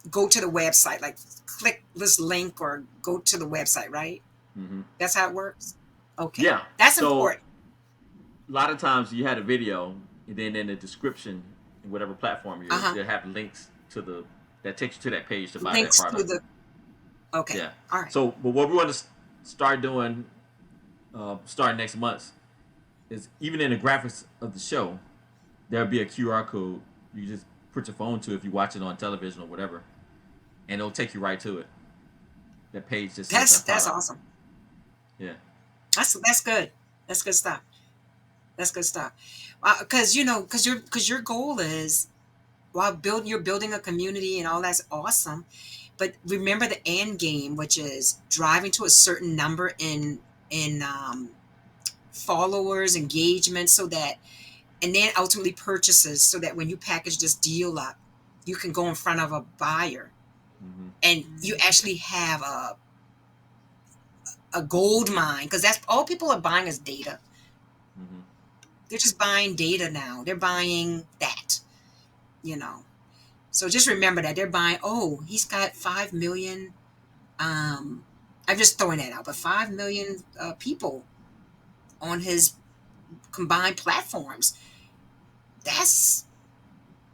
go to the website, like click this link or go to the website, right? Hmm. That's how it works. Okay, Yeah. that's So important. a lot of times you had a video, and then in the description, in whatever platform Uh you're, huh. they'll have links to the that takes you to that page to buy that Links to product. the. Okay. Yeah. All right. So, but what we want to start doing, starting next month, is even in the graphics of the show, there'll be a QR code. You just put your phone to if you watch it on television or whatever, and it'll take you right to it. That page just says That's that that's product. awesome. Yeah. That's good. That's good stuff. That's good stuff. Because because your goal is, while you're building a community and all that's awesome. But remember the end game, which is driving to a certain number in followers, engagement, so that, and then ultimately purchases, so that when you package this deal up, you can go in front of a buyer Hmm. and you actually have a gold mine, because that's all people are buying is data. Hmm. They're just buying data now. They're buying that, you know. So just remember that they're buying. Oh, he's got 5 million. Um, I'm just throwing that out, but 5 million people on his combined platforms. That's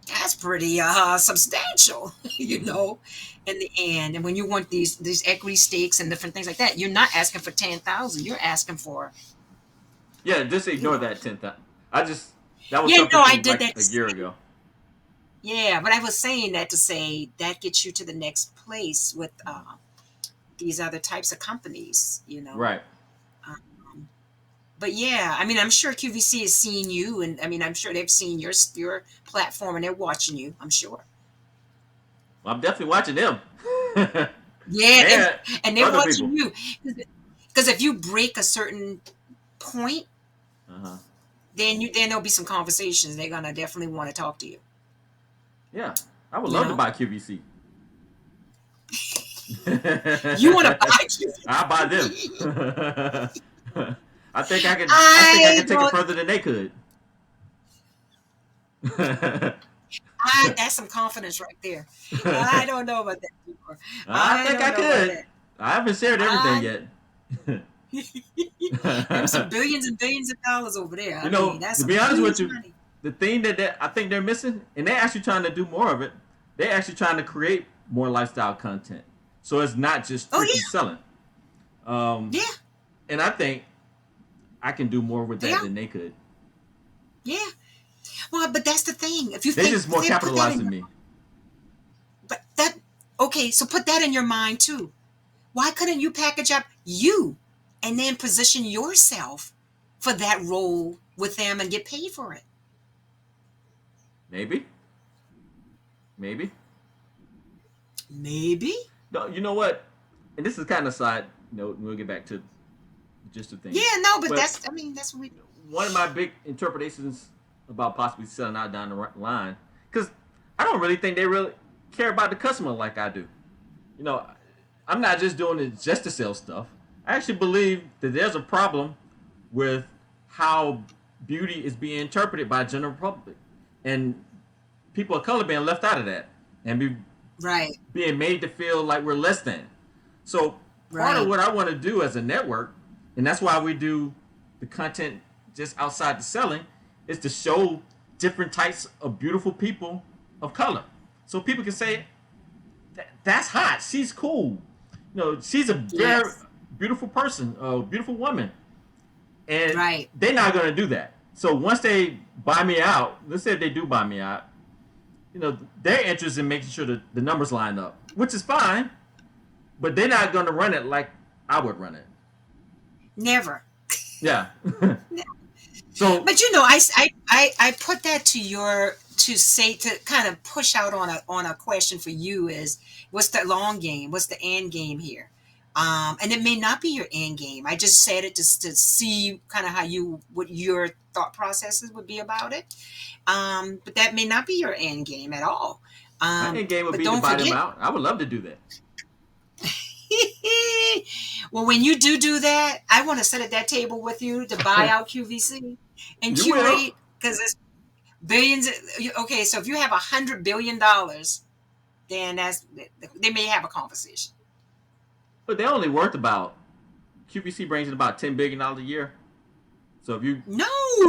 that's pretty substantial, you Hmm. know, in the end. And when you want these equity stakes and different things like that, you're not asking for 10,000. You're asking for, Yeah. Just you ignore know. that 10th. I just that was Yeah, something no, I from did like that to a year say, ago. yeah, but I was saying that to say that gets you to the next place with these other types of companies, you know. Right. Um, but yeah, I mean, I'm sure QVC is seeing you, and I mean, I'm sure they've seen your platform and they're watching you. I'm sure. Well, I'm definitely watching them. Yeah, And and they're other watching people. you, because if you break a certain point, Uh-huh. then there'll be some conversations. They're gonna definitely want to talk to you. Yeah. I would You love to know, buy QVC. you want to buy I'll buy them. QVC. I think I I could take it don't. further than they could. That's some confidence right there. I don't know about that anymore. I I think don't I know about could. that. I haven't shared everything I yet. Them some billions and billions of dollars over there. I mean, that's To some be honest with huge you, money. the thing that I think they're missing, and they're actually trying to do more of it, they're actually trying to create more lifestyle content. So it's not just Oh strictly selling. Um, yeah, yeah, and I think I can do more with they that are. than they could. Yeah. Well, but that's the thing. If you They're just more put that capitalized in than your, me. but that okay, so put that in your mind too. Why couldn't you package up you and then position yourself for that role with them and get paid for it? Maybe, maybe. Maybe. No, you know what? And this is kind of side note, and we'll get back to just the things. Yeah, no, but But that's, I mean, that's what we. one of my big interpretations about possibly selling out down the line, because I don't really think they really care about the customer like I do. You know, I'm not just doing it just to sell stuff. I actually believe that there's a problem with how beauty is being interpreted by the general public, and people of color being left out of that, and Right, being made to feel like we're less than. So part of right, what I want to do as a network, and that's why we do the content just outside the selling, is to show different types of beautiful people of color, so people can say that's hot. She's cool. She's a very yes, beautiful person, a beautiful woman, and right. they're not going to do that. So once they buy me out, let's say if they do buy me out, they're interested in making sure that the numbers line up, which is fine, but they're not going to run it like I would run it. Never. Yeah. So, But I put that to your, to say, to kind of push out on a question for you is, what's the long game? What's the end game here? And it may not be your end game. I just said it just to see kind of what your thought processes would be about it. But that may not be your end game at all. my end game would But be to don't buy them forget, out. I would love to do that. Well, when you do that, I want to sit at that table with you to buy out QVC and You will, curate because it's billions. Okay, so if you have $100 billion, then that's they may have a conversation. but they're only worth about QVC brings in about $10 billion a year. So if you No, they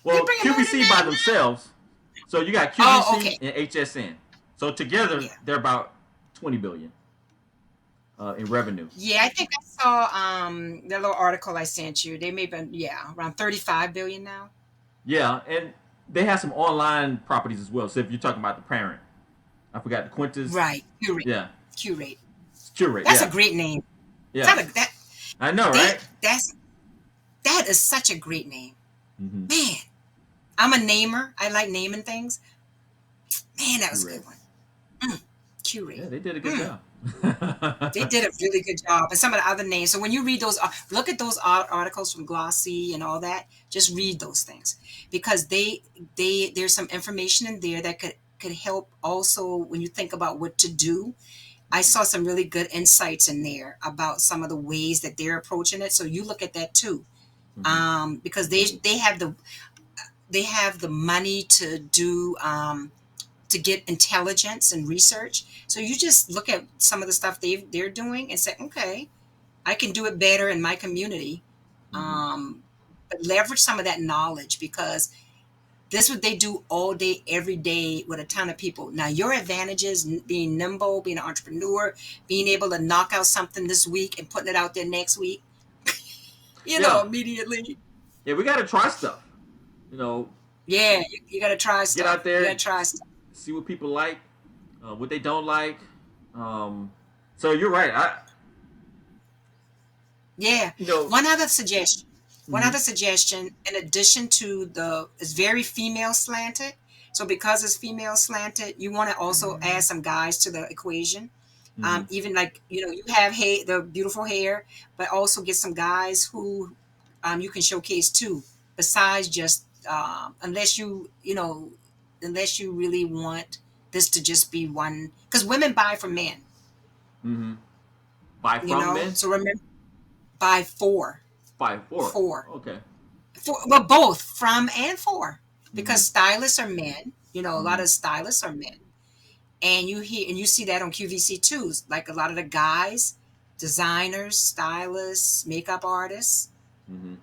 well bring more than QVC by that now. themselves, so you got Oh, QVC okay, and HSN. So together yeah, they're about 20 billion in revenue. yeah. I think I saw the little article I sent you. They may be around 35 billion now. Yeah, and they have some online properties as well. So if you're talking about the parent, I forgot the Quintus. Right, curate, Yeah, curate. it's Curate. That's a Yeah, great name. Is yeah. that a that I know, they right? that is such a great name, Mm-hmm. man. I'm a namer. I like naming things. Man, that was a Curate. good one. Mm, Yeah, curate. they did a good Mm, job. they did a really good job. And some of the other names. So when you read those, look at those articles from Glossy and all that. Just read those things because there's some information in there that could help also when you think about what to do. I saw some really good insights in there about some of the ways that they're approaching it. So you look at that too, Mm-hmm. because they have the money to do to get intelligence and research. So you just look at some of the stuff they're doing and say, okay, I can do it better in my community. Mm-hmm. But leverage some of that knowledge because this is what they do all day, every day with a ton of people. Now, your advantages being nimble, being an entrepreneur, being able to knock out something this week and putting it out there next week, Yeah, immediately. yeah. We got to try stuff. You know, Yeah, you got to try get stuff. out You got there, to try stuff. see what people like, what they don't like. Um, so you're right. Yeah. You know, One other suggestion. One mm-hmm. other suggestion, in addition to it's very female slanted. So because it's female slanted, you want to also add some guys to the equation. Mm-hmm. Even like you have the beautiful hair, but also get some guys who you can showcase too. Besides just unless you really want this to just be one, because women buy from men. Mm-hmm. Buy from men. So remember, buy Buy for. four. Okay. Well, both from and for, Mm-hmm. because stylists are men. A lot Mm-hmm. of stylists are men, and you see that on QVC too. Like a lot of the guys, designers, stylists, makeup artists, Mm-hmm.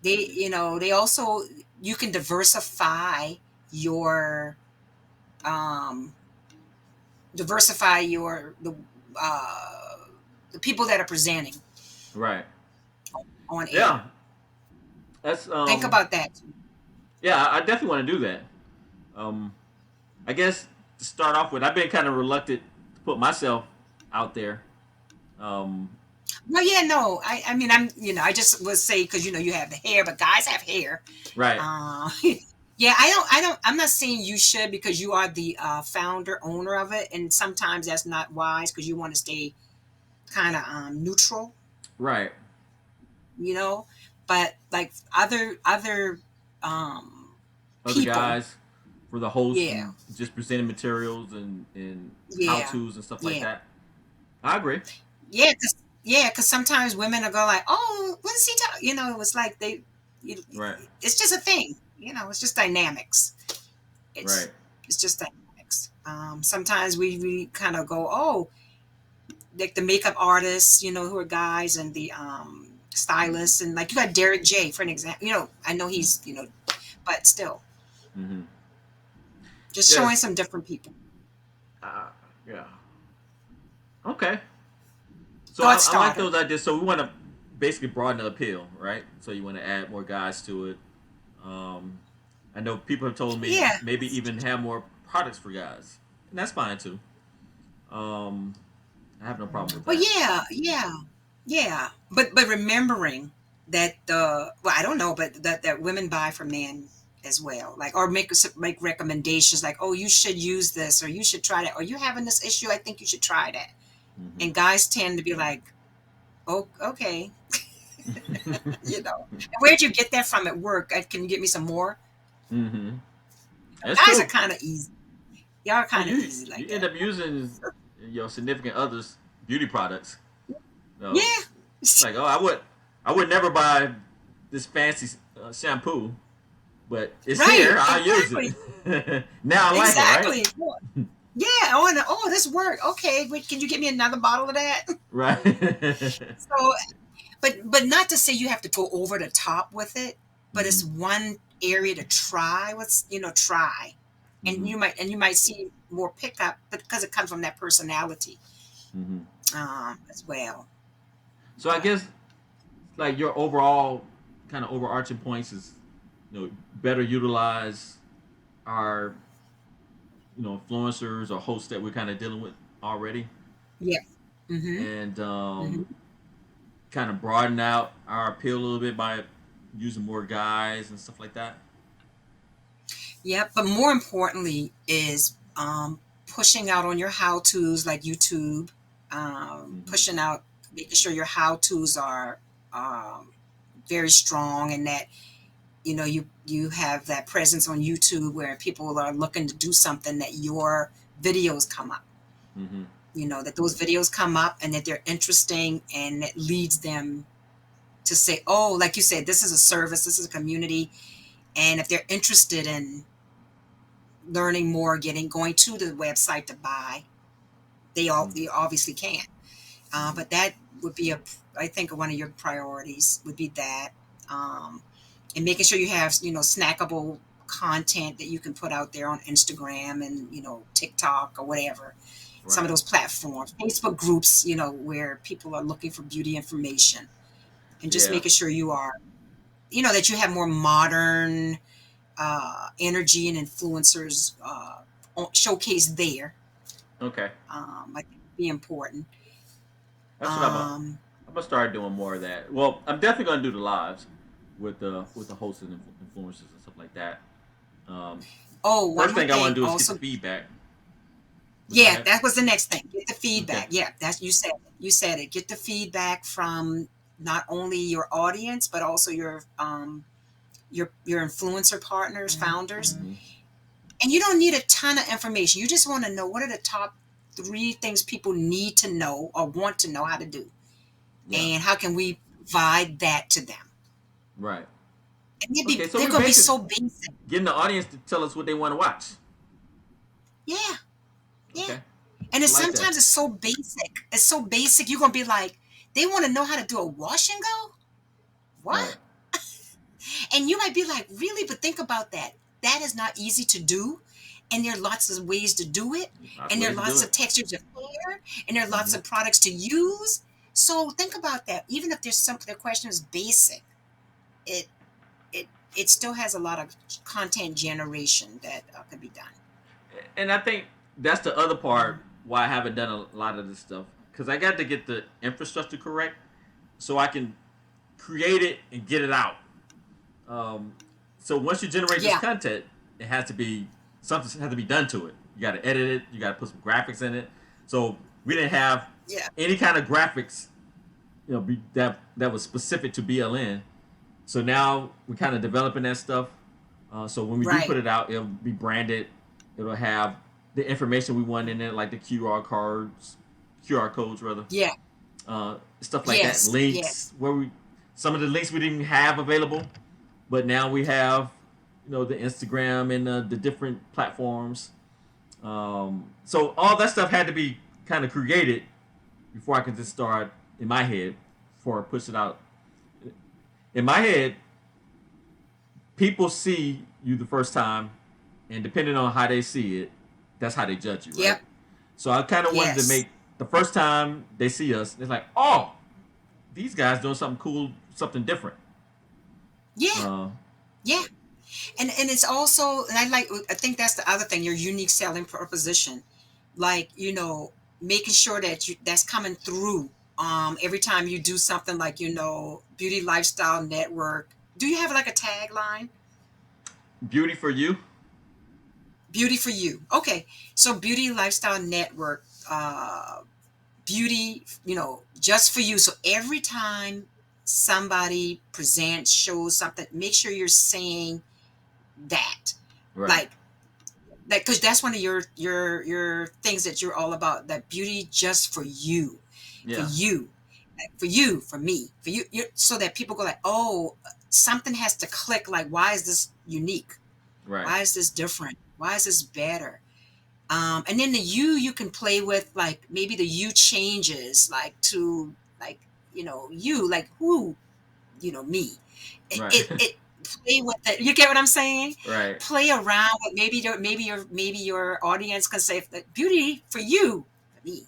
they also you can diversify your um uh the people that are presenting Right. on air. Yeah. That's Think about that. Yeah. I definitely want to do that. Um, I guess to start off with, I've been kind of reluctant to put myself out there. Um, Well, yeah, no, I mean, I just would say because you have the hair, but guys have hair. right. Uh, yeah, I'm not saying you should because you are the founder, owner of it, and sometimes that's not wise because you want to stay kind of neutral, Right. you know. But like other um, Other people, guys for the host yeah, and just presenting materials and how yeah, tos and stuff like yeah, that. I agree. because sometimes women are go like, oh, what is he talking? It's like you, Right. it's just a thing. It's just dynamics. It's Right. it's just dynamics. Sometimes we kind of go, oh, like the makeup artists, who are guys, and the stylists, and like you got Derek J for an example. I know he's but still, Mm-hmm. just showing Yes. some different people. Uh, yeah. Okay. So Thought I like starter. those ideas. So we want to basically broaden the appeal, right? So you want to add more guys to it. Um, I know people have told me Yeah. maybe even have more products for guys, and that's fine too. I have no problem with Well, that. yeah. But remembering that I don't know, but that women buy from men as well, like, or make recommendations like, oh, you should use this, or you should try that, or you having this issue, I think you should try that. And guys tend to be like, oh, okay, where'd you get that from at work? Can you get me some more? Mm-hmm. That's Guys are true. kind of easy. Y'all are Well, kind of easy you like end that. up using your significant other's beauty products. know, Yeah. like, oh, I would never buy this fancy shampoo, but it's Right. here. I'll use Exactly. it. Now I like it, right? Exactly. Yeah. Oh, and oh, this worked. Okay. Wait, can you give me another bottle of that? Right. So, but not to say you have to go over the top with it, but Hmm. it's one area to try. Try, and Hmm. you might see more pickup, but because it comes from that personality, Hmm. as well. So I But guess like your overall kind of overarching points is, better utilize our, influencers or hosts that we're kind of dealing with already, yeah. Mhm. and Mhm. kind of broaden out our appeal a little bit by using more guys and stuff like that. Yep. But more importantly is pushing out on your how tos like YouTube, Hmm. pushing out, making sure your how tos are um, very strong, and that you have that presence on YouTube where people are looking to do something, that your videos come up. Hmm. That those videos come up and that they're interesting, and it leads them to say, oh, like you said, this is a service, this is a community, and if they're interested in learning more, getting going to the website to buy, they obviously can. Hmm. But that would be I think one of your priorities would be that. Um, and making sure you have snackable content that you can put out there on Instagram and TikTok or whatever, some of Right. those platforms, Facebook groups, where people are looking for beauty information, and just Yeah. making sure you are, that you have more modern energy and influencers showcased there. Okay. I think would be important. That's what um, I'm gonna start doing more of that. Well, I'm definitely gonna do the lives with the hosts and influencers and stuff like that. Um, oh, one First more thing I want thing to do is get the also. feedback. But go Yeah, ahead. that was the next thing. Get the Okay. feedback. Yeah, that's you said it. You said it. Get the feedback from not only your audience but also your influencer partners, founders. Hmm. And you don't need a ton of information. You just want to know what are the top 3 things people need to know or want to know how to do, Yeah. and how can we provide that to them. Right. And Okay. So they're we going to be basically so basic. getting the audience to tell us what they want to watch. Yeah, yeah. Okay. And I it's like that. sometimes it's so basic. It's so basic. You're going to be like, they want to know how to do a wash and go. Right. What? And you might be like, really? But think about that. That is not easy to do. And there are lots of ways to do it. Lots of And there are ways to do lots it. of textures of hair. And there are lots Hmm. of products to use. So think about that. Even if there's something, the question is basic, it it it still has a lot of content generation that could be done. And I think that's the other part why I haven't done a lot of this stuff, because I got to get the infrastructure correct so I can create it and get it out. Um, so once you generate this Yeah, content, it has to be something has to be done to it. You got to edit it. You got to put some graphics in it. So we didn't have yeah, any kind of graphics, that was specific to BLN. So now we're kind of developing that stuff. So when we do right. put it out, it'll be branded. It'll have the information we want in it, like the QR codes rather, Yeah, stuff like that. yes, Links yes, where we some of the links we didn't have available, but now we have, the Instagram and the different platforms. So all that stuff had to be kind of created before I could just start in my head before I push it out. In my head, people see you the first time, and depending on how they see it, that's how they judge you, right? yep, So I kind of wanted to yes, make the first time they see us, it's like, oh, these guys doing something cool, something different. yeah, Uh, yeah. And it's also, and I think that's the other thing, your unique selling proposition, like making sure that that's coming through every time you do something, like beauty lifestyle network. Do you have like a tagline? Beauty for you. Beauty for you. Okay, so beauty lifestyle network, beauty, just for you. So every time somebody presents, shows something, make sure you're saying that, Right. like that, because that's one of your things that you're all about, that beauty just for you, for Yeah. you. for you, for me, for you, so that people go like, oh, something has to click. Like, why is this unique? Right. Why is this different? Why is this better? And then the you can play with, like maybe the you changes like to like you like who me. Right. It play with it. You get what I'm saying? Right. Play around with maybe your audience can say like, beauty for you, for me,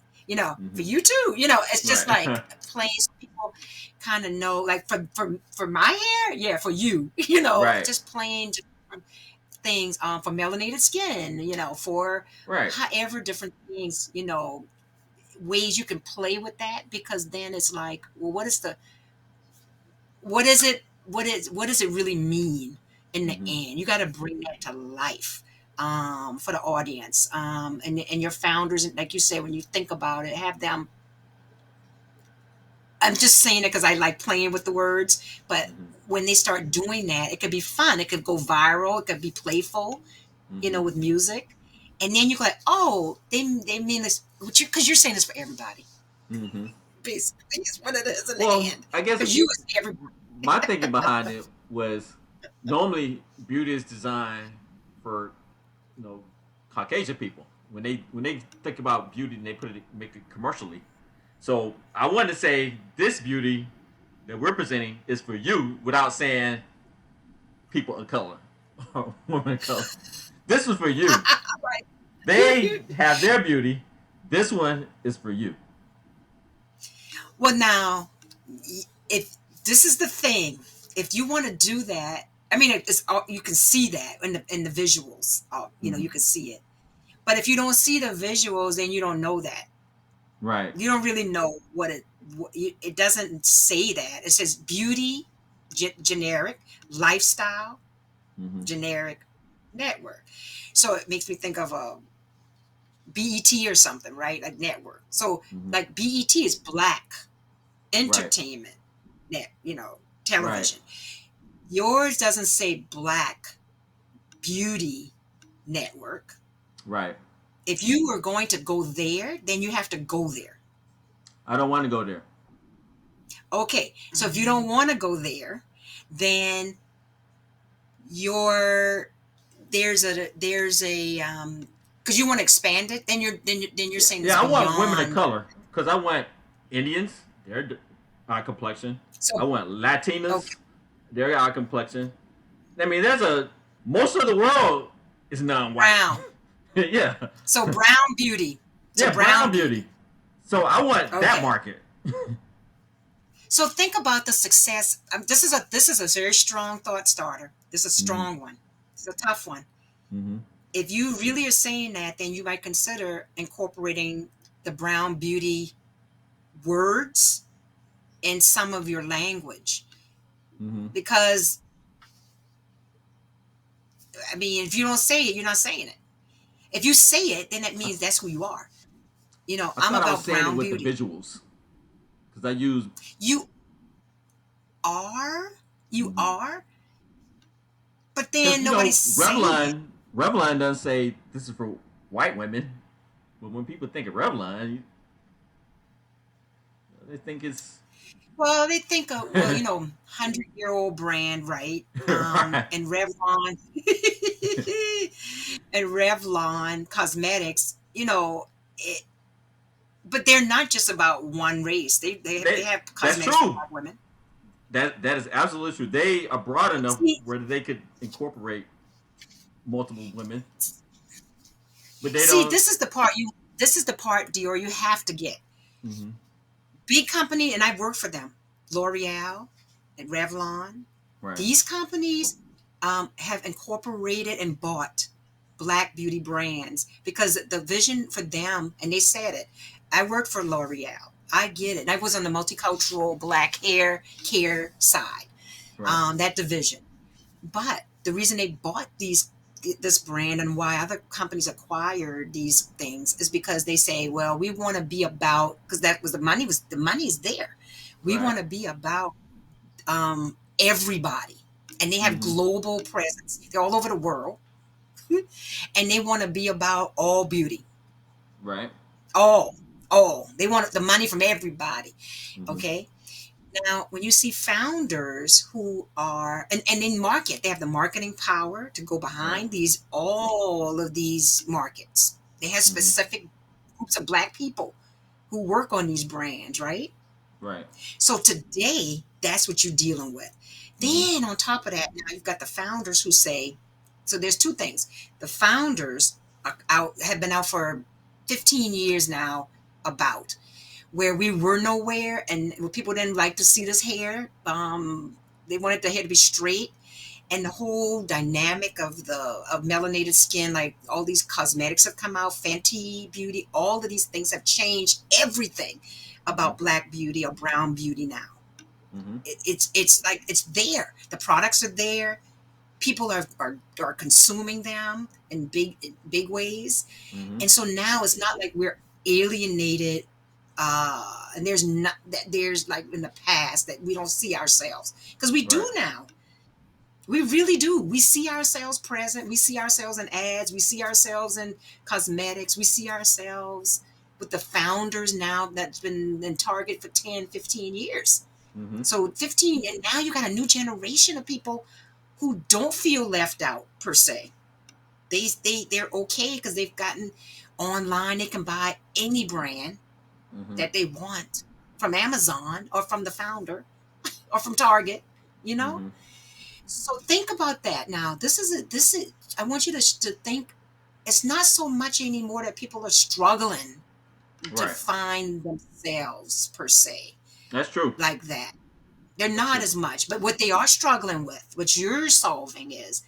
for Hmm. you too. It's just Right. like playing so people kind of know like for my hair, yeah, for you, Right. just playing different things for melanated skin, for Right. however different things, ways you can play with that because then it's like, well, what is it what does it really mean in the Hmm. end? You got to bring that to life for the audience, and your founders, like you say, when you think about it, have them. I'm just saying it because I like playing with the words, but Hmm. when they start doing that, it could be fun, it could go viral, it could be playful, Hmm. with music, and then you go like, oh, they mean this, because you're saying this for everybody. Hmm. Basically, is what it is in the Well, end, I guess because you is everybody. my thinking behind it was normally beauty is designed for you know Caucasian people. When they think about beauty and they make it commercially. So I wanted to say this beauty that we're presenting is for you without saying people of color or women of color. This was for you. They Right. have their beauty. This one is for you. Well, now, if this is the thing, if you want to do that, I mean, it's all, you can see that in the visuals. Hmm. You can see it. But if you don't see the visuals, then you don't know that. Right. You don't really know it doesn't say that. It says beauty, generic, lifestyle, Hmm. generic, network. So it makes me think of a BET or something, right? Like network. So Hmm. like BET is black Right. entertainment net, Right. television. Yours doesn't say black beauty network. Right. If you were going to go there, then you have to go there. I don't want to go there. Okay, so if you don't want to go there, then your there's a because you want to expand it, then you're Yeah, saying it's yeah. I want women of beyond. color because I want Indians, their eye complexion. I So want okay, Latinas, their eye complexion. I mean, there's a most of the world is non-white. brown. Yeah, So brown beauty. So yeah, brown brown beauty. beauty. So I want that Okay. market. So think about the success. This is a very strong thought starter. This is a Hmm. strong one. It's a tough one. Hmm. If you really are saying that, then you might consider incorporating the brown beauty words in some of your language. Hmm. Because I mean, if you don't say it, you're not saying it. If you say it, then that I, means that's who you are. I I'm thought I was about saying it brown with the beauty. visuals because I use. You are, you Because are, but then you nobody's know, saying it. Revlon doesn't say this is for white women, but when people think of Revlon, they think it's Well, they think of, well, 100-year-old brand, right? right. And Revlon and Revlon Cosmetics, it, but they're not just about one race. They have That's cosmetics for true. black women. That is absolutely true. They are broad enough See, where they could incorporate multiple women, but they see, don't. this is the part, Dior, you have to get. Hmm. Big company, and I've worked for them. L'Oreal and Revlon. Right. These companies have incorporated and bought black beauty brands because the vision for them, and they said it. I worked for L'Oreal. I get it. And I was on the multicultural black hair care side, Right. that division. But the reason they bought this brand and why other companies acquired these things is because they say, well, we want to be about, because that was the money is there. We Right. want to be about everybody, and they have Hmm. global presence. They're all over the world, and they want to be about all beauty, Right. all. Oh, they want the money from everybody. Mm-hmm. Okay. Now, when you see founders who are and in market, they have the marketing power to go Right. behind these all of these markets. They have Mm-hmm. specific groups of black people who work on these brands, right? Right. So today, that's what you're dealing with. Mm-hmm. Then on top of that, now you've got the founders who say, so there's two things. The founders are out have been out for 15 years now about where we were nowhere and people didn't like to see this hair. They wanted the hair to be straight and the whole dynamic of the of melanated skin, like all these cosmetics have come out, Fenty Beauty, all of these things have changed everything Mm-hmm. about black beauty or brown beauty now. Mm-hmm. It's like it's there. The products are there. People are consuming them in big ways, Mm-hmm. and so now it's not like we're alienated. And there's not that there's like in the past that we don't see ourselves because we do Right. now. We really do. We see ourselves present. We see ourselves in ads. We see ourselves in cosmetics. We see ourselves with the founders now that's been in Target for 10, 15 years. Mm-hmm. So 15, and now you got a new generation of people who don't feel left out per se. They're okay because they've gotten online. They can buy any brand Mm-hmm. that they want from Amazon or from the founder or from Target, you know? Mm-hmm. So think about that now. This is I want you to think it's not so much anymore that people are struggling to Right. find themselves per se That's true. like that. They're That's not true. as much, but what they are struggling with, what you're solving is,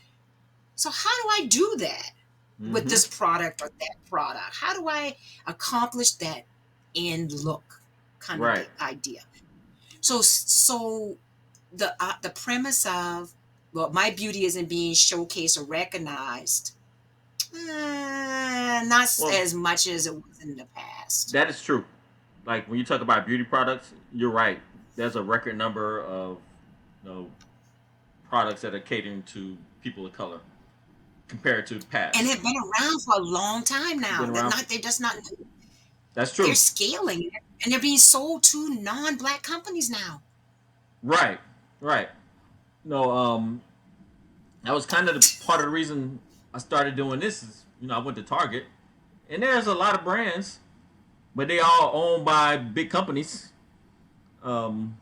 so how do I do that with Mm-hmm. this product or that product? How do I accomplish that end look kind of Right. idea? So the premise of, well, my beauty isn't being showcased or recognized, not Well, as much as it was in the past. that is true. Like when you talk about beauty products, you're right. There's a record number of products that are catering to people of color compared to And past. have been around for a long time now. Been around. They're just not, That's they're true. scaling and they're being sold to non-black companies now. Right. Right. No. That was kind of the part of the reason I started doing this. Is I went to Target, and there's a lot of brands, but they all owned by big companies. Um.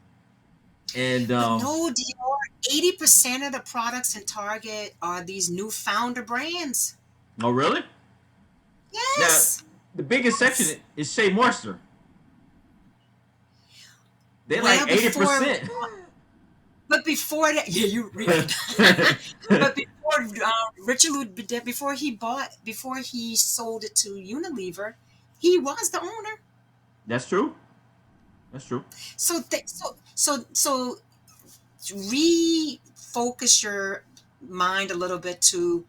And But no, Dior, 80% of the products in Target are these new founder brands. oh really? Now, Yes. the biggest Yes. section is Shea Moisture. They're like Well, 80%. before that, yeah, you right. But before Richard Louis, before he sold it to Unilever, he was the owner. That's true. That's true. So refocus your mind a little bit to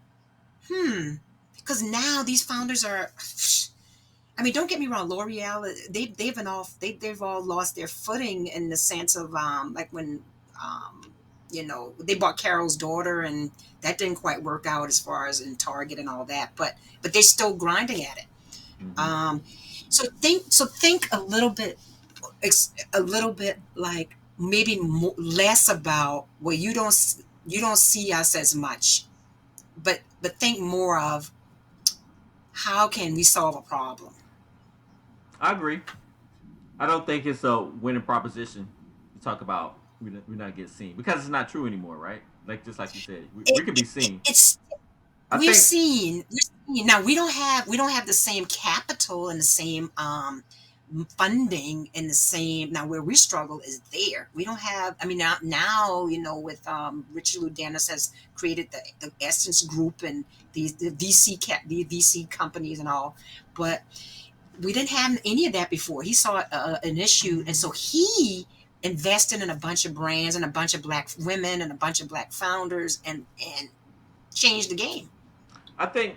because now these founders are. I mean, don't get me wrong. L'Oreal, they've all lost their footing in the sense of like when um, they bought Carol's daughter, and that didn't quite work out as far as in Target and all that. But they're still grinding at it. Mm-hmm. Um, so think a little bit like maybe less about well, you don't see us as much, but think more of how can we solve a problem. I agree. I don't think it's a winning proposition to talk about we not get seen because it's not true anymore, right? Like just like you said, we can be seen. It's I think we're seeing now we don't have the same capital and the same funding and the same now where we struggle is there we don't have I mean now with Richard Lou Dennis has created the Essence Group and the VC companies and all, but we didn't have any of that before. He saw an issue, and so he invested in a bunch of brands and a bunch of black women and a bunch of black founders and changed the game. I think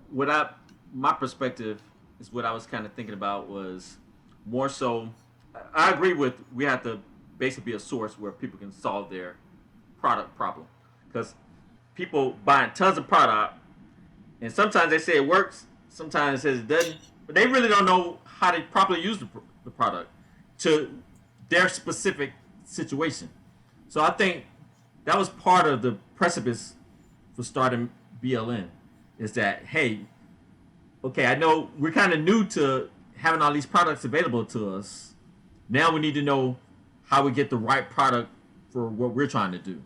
what I my perspective is what I was kind of thinking about was more so. I agree with we have to basically be a source where people can solve their product problem because people buying tons of product and sometimes they say it works, sometimes it says it doesn't, but they really don't know how to properly use the product to their specific situation. So I think that was part of the precipice for starting BLN is that, hey, okay, I know we're kind of new to having all these products available to us. Now we need to know how we get the right product for what we're trying to do,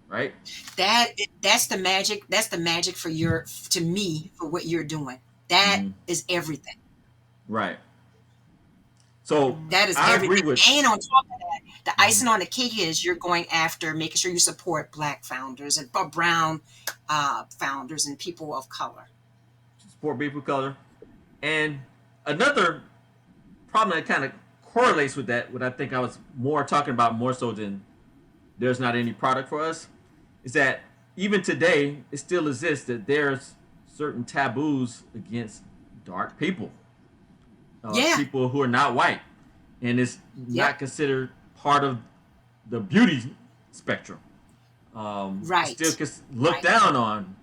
right? That that's the magic. That's the magic for your to me for what you're doing. That Mm-hmm. is everything. Right. So That is I agree everything. with. And on top of that, the Mm-hmm. icing on the cake is you're going after making sure you support black founders and brown founders and people of color. Support people of color. And another problem that kind of correlates with that, what I think I was more talking about more so than there's not any product for us, is that even today it still exists that there's certain taboos against dark people, Yeah. people who are not white, and it's Yep. not considered part of the beauty spectrum. It's still Right. looked Right. down on.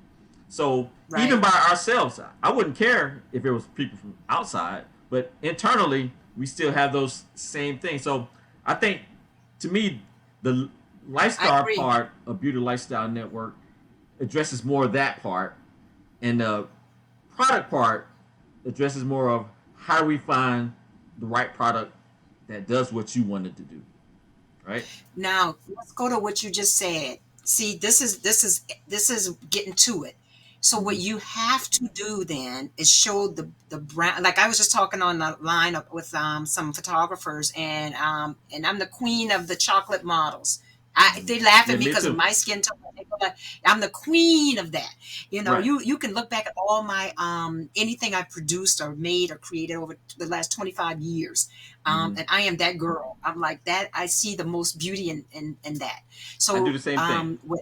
So even Right. by ourselves, I wouldn't care if it was people from outside, but internally we still have those same things. So I think, to me, the I lifestyle agree. part of Beauty Lifestyle Network addresses more of that part, and the product part addresses more of how do we find the right product that does what you wanted to do, right? Now, let's go to what you just said. See, this is getting to it. So what Mm-hmm. you have to do then is show the brand. Like I was just talking on the line with some photographers, and I'm the queen of the chocolate models. Mm-hmm. They laugh Yeah, at me me because of too. my skin tone. They go like, I'm the queen of that. Right. You can look back at all my anything I produced or made or created over the last 25 years, Mm-hmm. and I am that girl. I'm like that. I see the most beauty in that. I do So the same thing.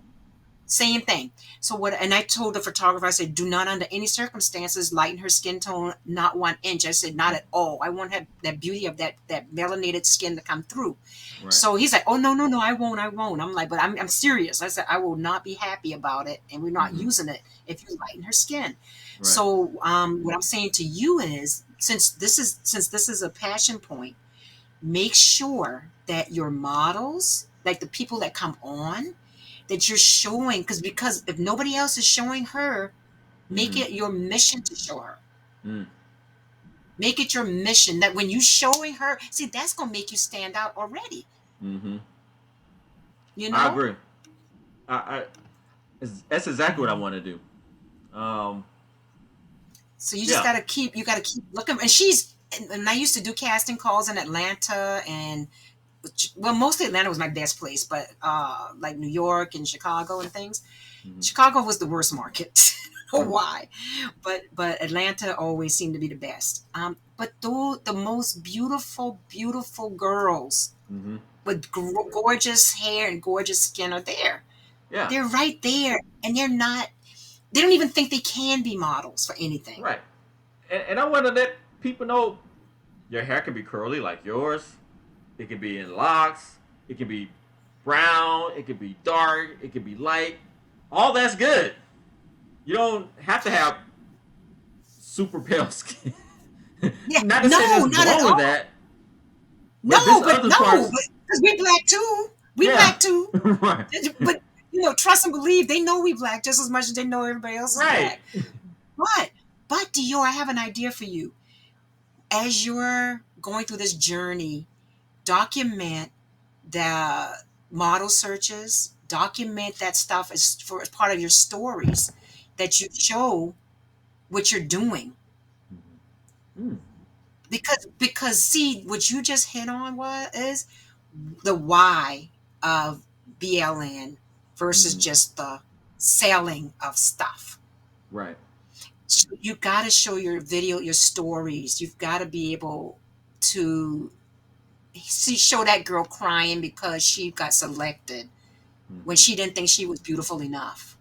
same thing. So what? And I told the photographer, I said, do not under any circumstances lighten her skin tone, not 1 inch. I said, not at all. I want her that beauty of that melanated skin to come through. Right. So he's like, oh no no no, I won't. I'm like, but I'm serious. I said, I will not be happy about it, and we're not Mm-hmm. using it if you lighten her skin. Right. So what I'm saying to you is, since this is a passion point, make sure that your models, like the people that come on, that you're showing, because if nobody else is showing her, make Mm-hmm. it your mission to show her. Mm. Make it your mission that when you showing her, see, that's gonna make you stand out already. Mm-hmm. You I know, agree. I that's exactly what I want to do. Um, so you just yeah. gotta keep looking. And and I used to do casting calls in Atlanta, and well, mostly Atlanta was my best place, but like New York and Chicago and things. Mm-hmm. Chicago was the worst market. I don't know Mm-hmm. why, but Atlanta always seemed to be the best. But though the most beautiful, beautiful girls Mm-hmm. with gorgeous hair and gorgeous skin are there. Yeah. They're right there, and they're not. They don't even think they can be models for anything. Right. And I want to let people know your hair can be curly like yours. It can be in locks. It can be brown. It can be dark. It can be light. All that's good. You don't have to have super pale skin. Yeah, Not to say no, there's not at wrong with all. that, but No, there's but other no, parts. but because we black too. We Yeah. black too. Right. But trust and believe, they know we black just as much as they know everybody else is Right. black. But Dior, I have an idea for you. As you're going through this journey, document the model searches, document that stuff as part of your stories, that you show what you're doing. Mm. Because see, what you just hit on was is the why of BLN versus Mm-hmm. just the selling of stuff. Right. So you got to show your video, your stories. You've got to be able to show that girl crying because she got selected when Mm-hmm. she didn't think she was beautiful enough.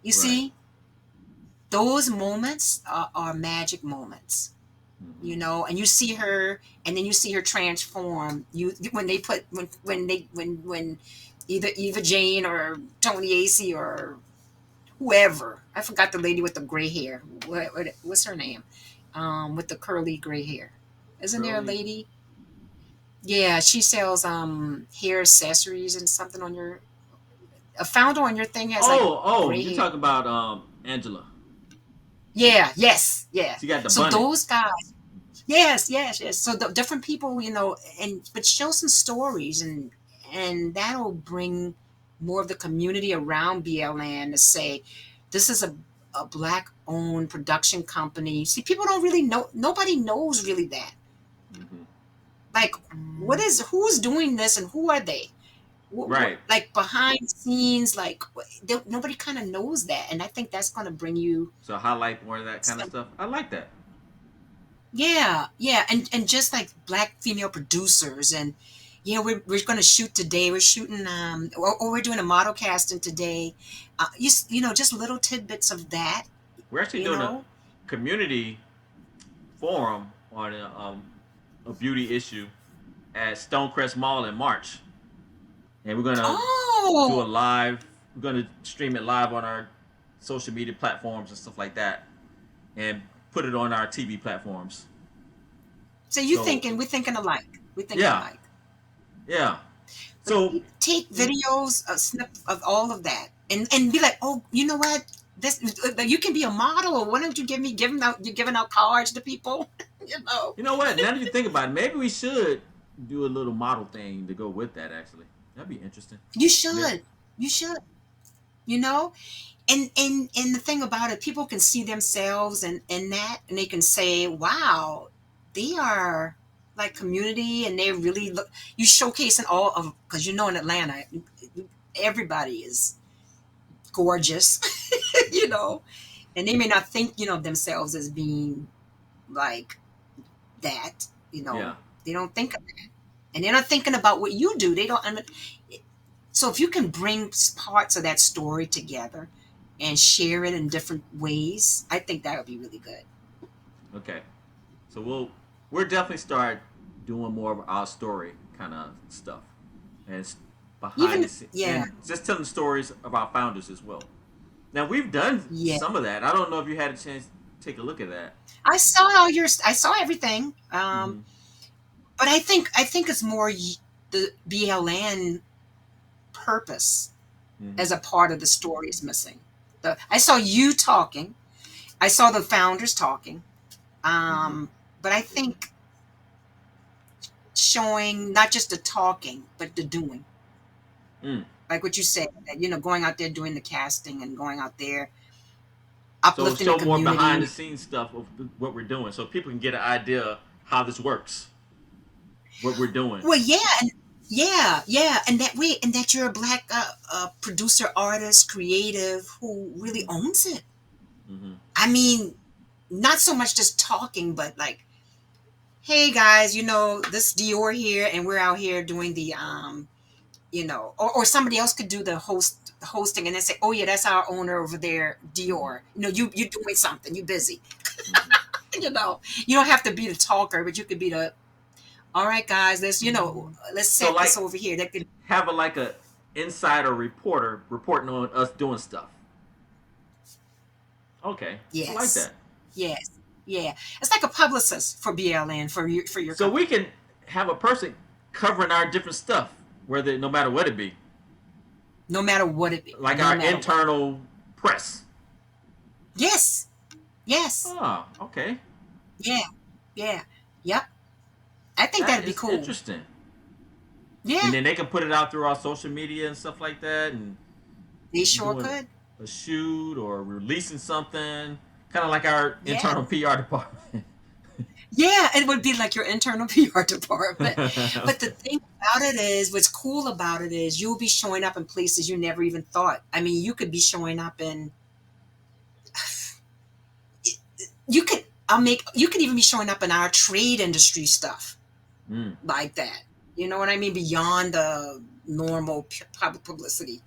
You Right. see, those moments are magic moments. Mm-hmm. And you see her, and then you see her transform. You when they put when either Eva Jane or Tony Ace or whoever, I forgot the lady with the gray hair. What's her name? With the curly gray hair. Isn't there a Curly. lady? Yeah, she sells hair accessories and something on your a founder on your thing has like Oh, gray you're hair. talking about Angela. Yeah, yes, yeah. She got the So bunny. those guys, yes, yes, yes. So the different people, and but show some stories and that'll bring more of the community around BLN to say this is a black owned production company. See, people don't really know. Nobody knows really that. Hmm. Like, who's doing this and who are they? Right. Like behind scenes, like nobody kind of knows that, and I think that's going to bring you So highlight more of that kind of some. stuff. I like that. Yeah, yeah, and just like black female producers, and yeah, we're going to shoot today. We're shooting, or we're doing a model casting today. Just little tidbits of that. We're actually You doing a know. community forum on a beauty issue at Stonecrest Mall in March, and we're gonna do a Oh, live. We're gonna stream it live on our social media platforms and stuff like that, and put it on our TV platforms. so you So thinking we're thinking alike. We're thinking yeah, alike. yeah. But So take videos, a snip of all of that, and be like, oh, you know what? This you can be a model, or why don't you you're giving out cards to people, you know? you know what? Now that you think about it, maybe we should do a little model thing to go with that. Actually, that'd be interesting. You Yeah. should, you should, you know. And the thing about it, people can see themselves in that, and they can say, wow, they are like community, and they really look. You showcasing all of because in Atlanta, everybody is gorgeous, you know, and they may not think of themselves as being like that, Yeah. they don't think of that, and they're not thinking about what you do. They don't. So if you can bring parts of that story together and share it in different ways, I think that would be really good. Okay. So we'll definitely start doing more of our story kind of stuff, and behind the Even scenes, yeah, and just telling stories of our founders as well. Now we've done yeah. some of that. I don't know if you had a chance to take a look at that. I saw everything, Mm-hmm. but I think it's more the BLN purpose Mm-hmm. as a part of the story is missing. I saw you talking. I saw the founders talking. Mm-hmm. But I think showing not just the talking, but the doing. Mm. Like what you said, that, going out there doing the casting and going out there So uplifting the show more behind the community. scenes stuff of what we're doing, so people can get an idea how this works, what we're doing. Well, yeah, yeah, and that way, and that you're a black producer, artist, creative who really Mm-hmm. owns it. Mm-hmm. I mean, not so much just talking, but like, hey guys, this Dior here, and we're out here doing the or somebody else could do the hosting, and then say, oh yeah, that's our owner over there, Mm-hmm. Dior. You doing something, you busy. Mm-hmm. You don't have to be the talker, but you could be the all right, guys. Let's So set this like over here. That could have a insider reporter reporting on us doing stuff. Okay, I like yes, that. yes, yeah. It's like a publicist for BLN for your So we company. can have a person covering our different stuff, whether no matter what it be, No matter what it be, like no our matter what. internal press. Yes, yes, Ah, okay, yeah, yeah, yep. I think that that'd be is cool. interesting. And Yeah, then they can put it out through our social media and stuff like that, and they we're sure doing could. a shoot or releasing something, kind of like our Yeah, internal PR department. yeah. It would be like your internal PR department. But the thing about it is, what's cool about it is, you'll be showing up in places you never even thought. I mean, you could be showing up in you could you could even be showing up in our trade industry stuff Mm. like that. You know what I mean? Beyond the normal publicity.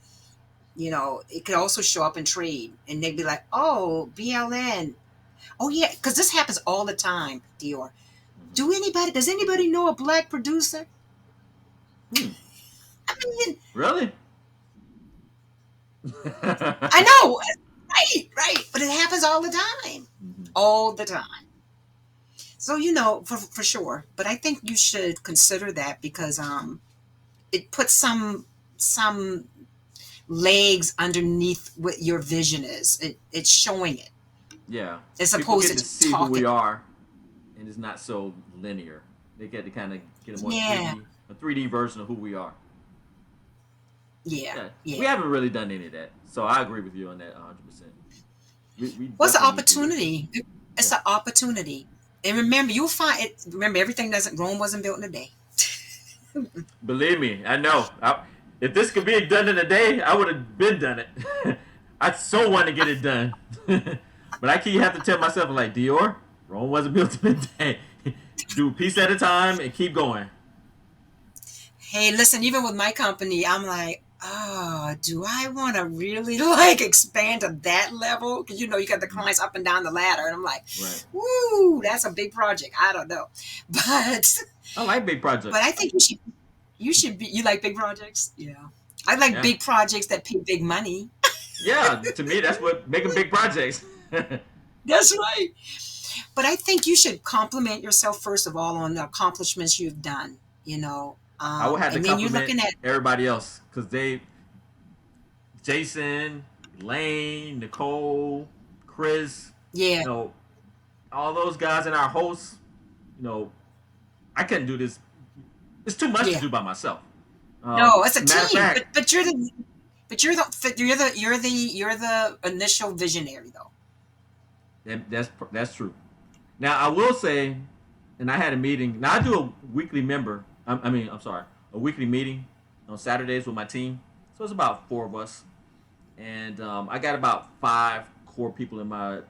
It could also show up in trade, and they'd be like, "Oh, BLN. Oh yeah," because this happens all the time, Dior. Mm-hmm. Does anybody know a black producer? Hmm. I mean, Really? I know, right, right, but it happens all the time, Mm-hmm. all the time. So for sure. But I think you should consider that because it puts some legs underneath what your vision is. It's showing it Yeah, as people opposed get to to just see who talking. we are, and it's not so linear. They get to kind of get a more Yeah, 3D, a 3D version of who we are. yeah, Yeah, we yeah. haven't really done any of that, so I agree with you on that 100%. We What's an definitely need to. opportunity? Yeah, It's an opportunity. And remember, you'll find it. Remember, everything doesn't. Rome wasn't built in a day. believe me, I know. If this could be done in a day, I would have been done it. I so want to get it done, but I keep have to tell myself like Dior, Rome wasn't built in a day. Do a piece at a time and keep going. Hey, listen. Even with my company, I'm like, oh, do I want to really like expand to that level? Because you got the Mhm. clients up and down the ladder, and I'm like, Right. woo, that's a big project. I don't know, but I like big but I projects. think you should be. You like big projects? Yeah, I like Yeah. big projects that pay big money. Yeah. To me, that's what making big projects. That's right. But I think you should compliment yourself first of all on the accomplishments you've done. I would have to And then you're compliment looking at everybody else because Jason, Lane, Nicole, Chris, yeah, you know, all those guys and our hosts. You know, I couldn't do this. It's too much to yeah. do by myself. No, it's a Matter of team. But fact, but you're the but you're the initial visionary though. that's true. Now I will say, and I had a meeting. Now I do a weekly member. I mean, I'm sorry, a weekly meeting on Saturdays with my team. So it's about four of us, and I got about five core people in my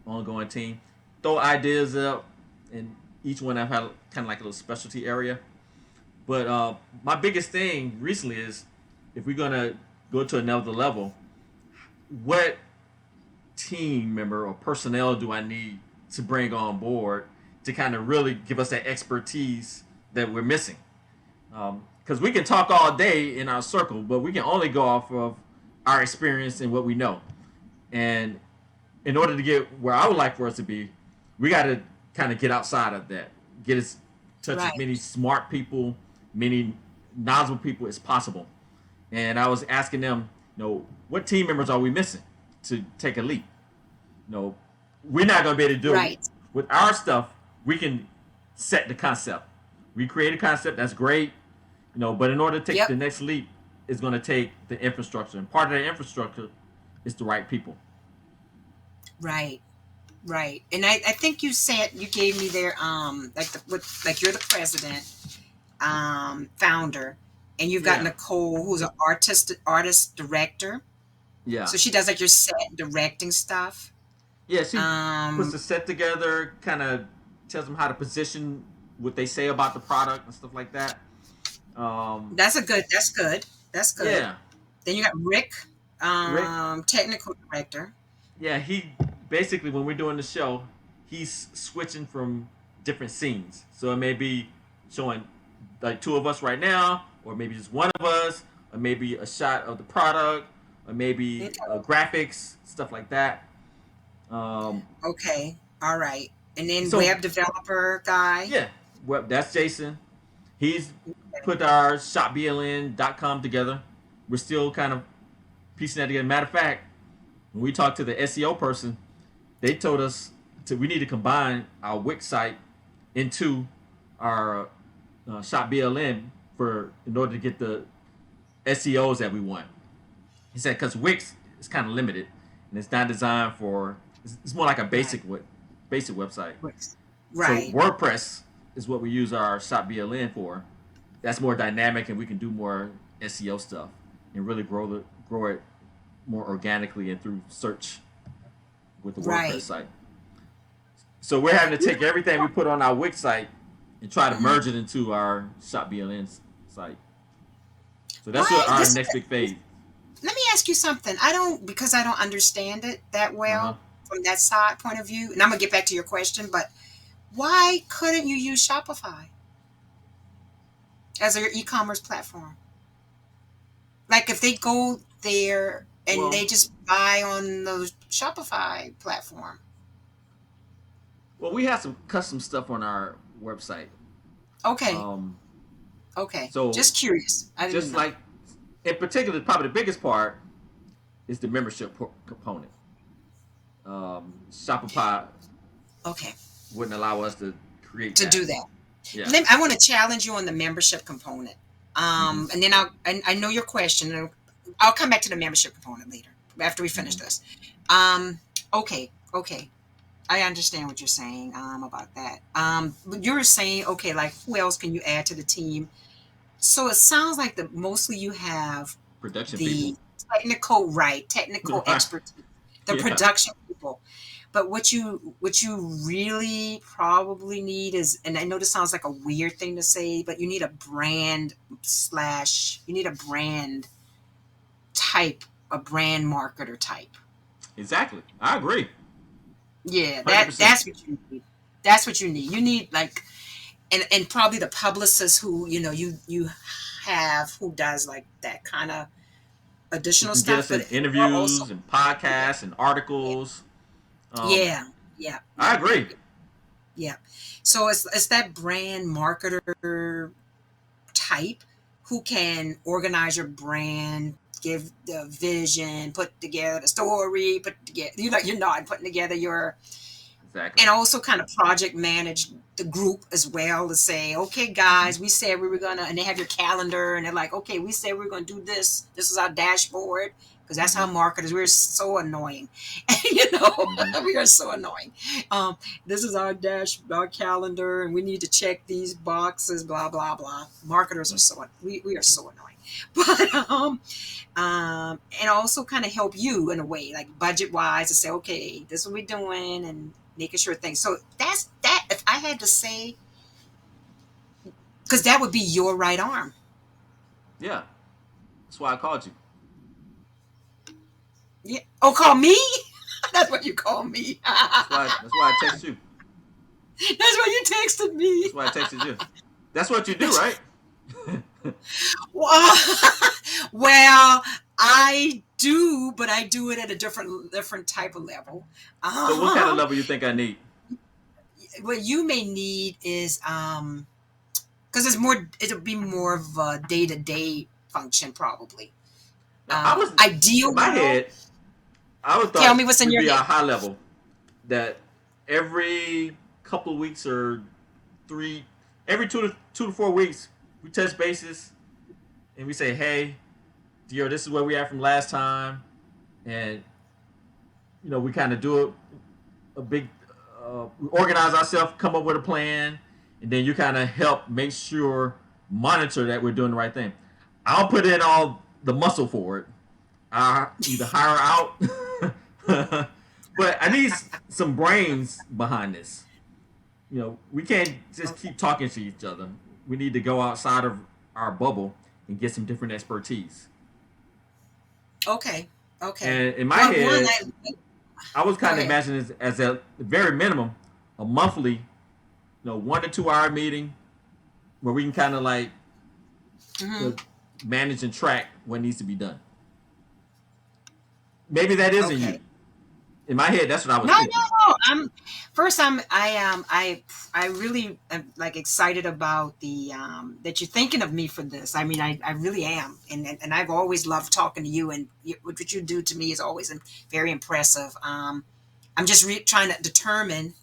ongoing team. Throw ideas up, and each one I've had kind of like a little specialty area. But my biggest thing recently is if we're gonna go to another level, what team member or personnel do I need to bring on board to kind of really give us that expertise that we're missing? Because we can talk all day in our circle, but we can only go off of our experience and what we know. And in order to get where I would like for us to be, we got to kind of get outside of that, get us touch as Right, many smart people, many knowledgeable people as possible. And I was asking them, what team members are we missing to take a leap? No, we're not going to be able to do it right, with our stuff. We can set the concept. We create a concept that's great, but in order to take yep, the next leap, it's going to take the infrastructure, and part of that infrastructure is the right people. right, right. And I think you gave me their like you're the president, founder, and you've got Yeah, Nicole who's an artist director. yeah, So she does like your set directing stuff. yeah. She puts Um, the set together, kind of tells them how to position what they say about the product and stuff like that. Um, that's good. That's good. yeah, Then you got Rick, Rick. technical director. Yeah, he basically when we're doing the show, he's switching from different scenes. So it may be showing like two of us right now, or maybe just one of us, or maybe a shot of the product, or maybe Okay. graphics, stuff like that. Um, Okay. All right. And then so web developer guy. yeah, well, that's Jason. He's put our shopbln.com together. We're still kind of piecing that together. Matter of fact, when we talked to the SEO person, they told us we need to combine our Wix site into our Shop BLN for in order to get the SEOs that we want. He said because Wix is kind of limited and it's not designed for. It's more like a Right. basic website. So Right. WordPress is what we use our Shop BLN for. That's more dynamic and we can do more SEO stuff and really grow it more organically and through search with the WordPress Right. site. So we're having to take everything we put on our Wix site and try to Mhm. merge it into our Shop BLN site. So that's Why what our this? next big phase. Let me ask you something. I don't because I don't understand it that Uh huh. well from that side point of view. And I'm gonna get back to your question, but why couldn't you use Shopify as your e-commerce platform? Like if they go there and Well, they just buy on the Shopify platform. Well, we have some custom stuff on our website. Okay. Um, Okay. so Just curious. I didn't just know. like in particular, probably the biggest part is the membership component. Shopify Okay. wouldn't allow us to create To that. do that. Yeah. Let me, I want to challenge you on the membership component. Hmm. And then I know your question. And I'll come back to the membership component later after we finish Hmm. this. Okay. Okay. I understand what you're saying about that. But you're saying, okay, like who else can you add to the team? So it sounds like that mostly you have Production people. the technical, right, technical Right. expertise, the Yeah. production people. But what you really probably need is, and I know this sounds like a weird thing to say, but you need a brand slash, you need a brand type, a brand marketer type. Exactly. I agree. Yeah, 100%. that's what you need. That's what you need. You need like, and probably the publicist who you have who does like that kind of Who additional can get stuff, us but in or also interviews and yeah, podcasts and yeah, articles. Um, yeah, yeah, I yeah, yeah, agree. yeah. Yeah. So it's that brand marketer type who can organize your brand, give the vision, put together the story, put together you're not putting together your, Exactly. and also kind of project manage the group as well to say, okay, Hmm. guys, we said we were gonna, and they have your calendar, and they're like, okay, we said we are gonna do this. This is our dashboard, because that's Hmm. how marketers. We're so annoying, you know, Hmm. we are so annoying. Um, this is our calendar, and we need to check these boxes. Blah blah blah. Marketers are we are so annoying, but and also kind of help you in a way, like budget wise, to say, okay, this is what we're doing, and making sure things. So that's that. If I had to say, because that would be your right arm. Yeah. That's why I called you. Yeah. Oh, call me. That's what you call me. That's why. That's why I text you. That's why you texted me. That's why I texted you. That's what you do, right? Well, well, I do, but I do it at a different type of level. So, what kind of Um, level you think I need? what you may need is because it'll be more of a day-to-day function probably. Now, I was Ideal in my world. head. I would Tell thought me what's in you'd your be a head. high level that every couple of weeks or three, every 2 to 4 weeks, we touch bases and we say, "Hey, Dio, this is where we are from last time," and we kind of do a big, we organize ourselves, come up with a plan, and then you kind of help make sure, monitor that we're doing the right thing. I'll put in all the muscle for it. I either hire out, but I need some brains behind this. We can't just Okay. keep talking to each other. We need to go outside of our bubble and get some different expertise. Okay. Okay. And in my Well, one, head, I was go kind of ahead. imagining this as a very minimum, a monthly, 1 to 2 hour meeting where we can kind of like you Hmm. know, manage and track what needs to be done. Maybe that isn't Okay. you. In my head, that's what I was No, thinking. no, no. I really am like excited about the that you're thinking of me for this. I mean, I really am, and I've always loved talking to you, and what you do to me is always very impressive. I'm just trying to determine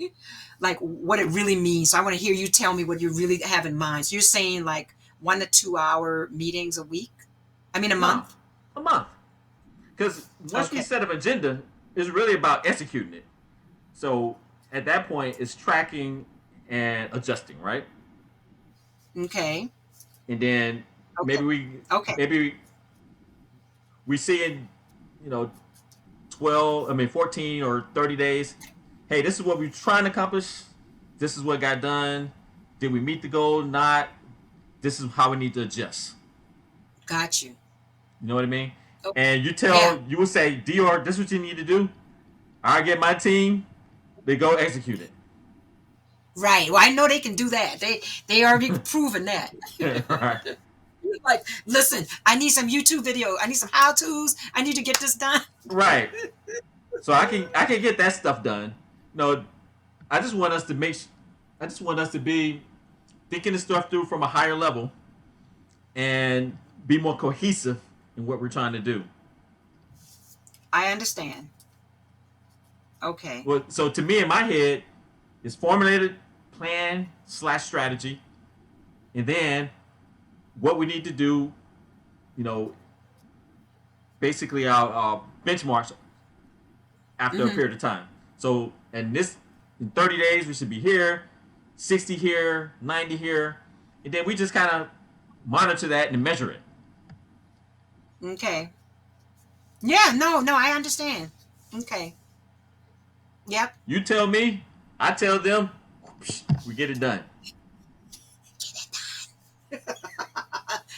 like what it really means. So I want to hear you tell me what you really have in mind. So you're saying like 1 to 2 hour meetings a week? I mean, a No, month? a month. Because once we Okay. set up an agenda, it's really about executing it. So at that point, it's tracking and adjusting, right? Okay. And then Okay. maybe we Okay. maybe we see in you know 12, I mean 14 or 30 days. Hey, this is what we're trying to accomplish. This is what got done. Did we meet the goal? Not. This is how we need to adjust. Got you. You know what I mean? Oh, And yeah. you will say, Dior, this is what you need to do. I get my team, they go execute Right. Well, I know they can do that. They already proven that. it. Right. Like, listen, I need some YouTube video. I need some how tos. I need to get this done. Right. So I can get that stuff done. No, I just want us to make. I just want us to be thinking this stuff through from a higher level and be more cohesive in what we're trying to do. I understand. Okay. Well, so to me, in my head, it's formulated plan slash strategy, and then what we need to do. You know, basically our benchmarks after a Mm-hmm. period of time. So, and this in 30 days we should be here, 60 here, 90 here, and then we just kind of monitor that and measure it. Okay. Yeah, no, no, I understand. Okay. Yep. You tell me, I tell them, we get it done.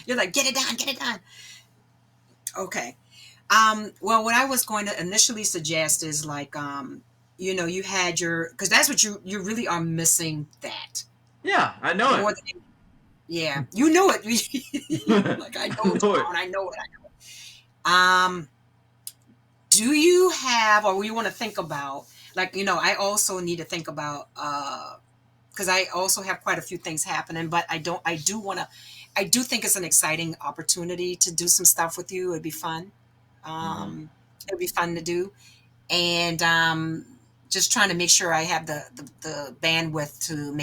You're like, get it done, get it done. Okay. Well, what I was going to initially suggest is like, you had your, because that's what you really are missing that Yeah, I know more than, yeah, you know it. You're it. like, I I know it, know it. Sean, I know it, I know it. Do you have, or you want to think about, like, I also need to think about, because I also have quite a few things happening, but I do think it's an exciting opportunity to do some stuff with you. It'd be fun. Mm-hmm. It'd be fun to do. And just trying to make sure I have the bandwidth to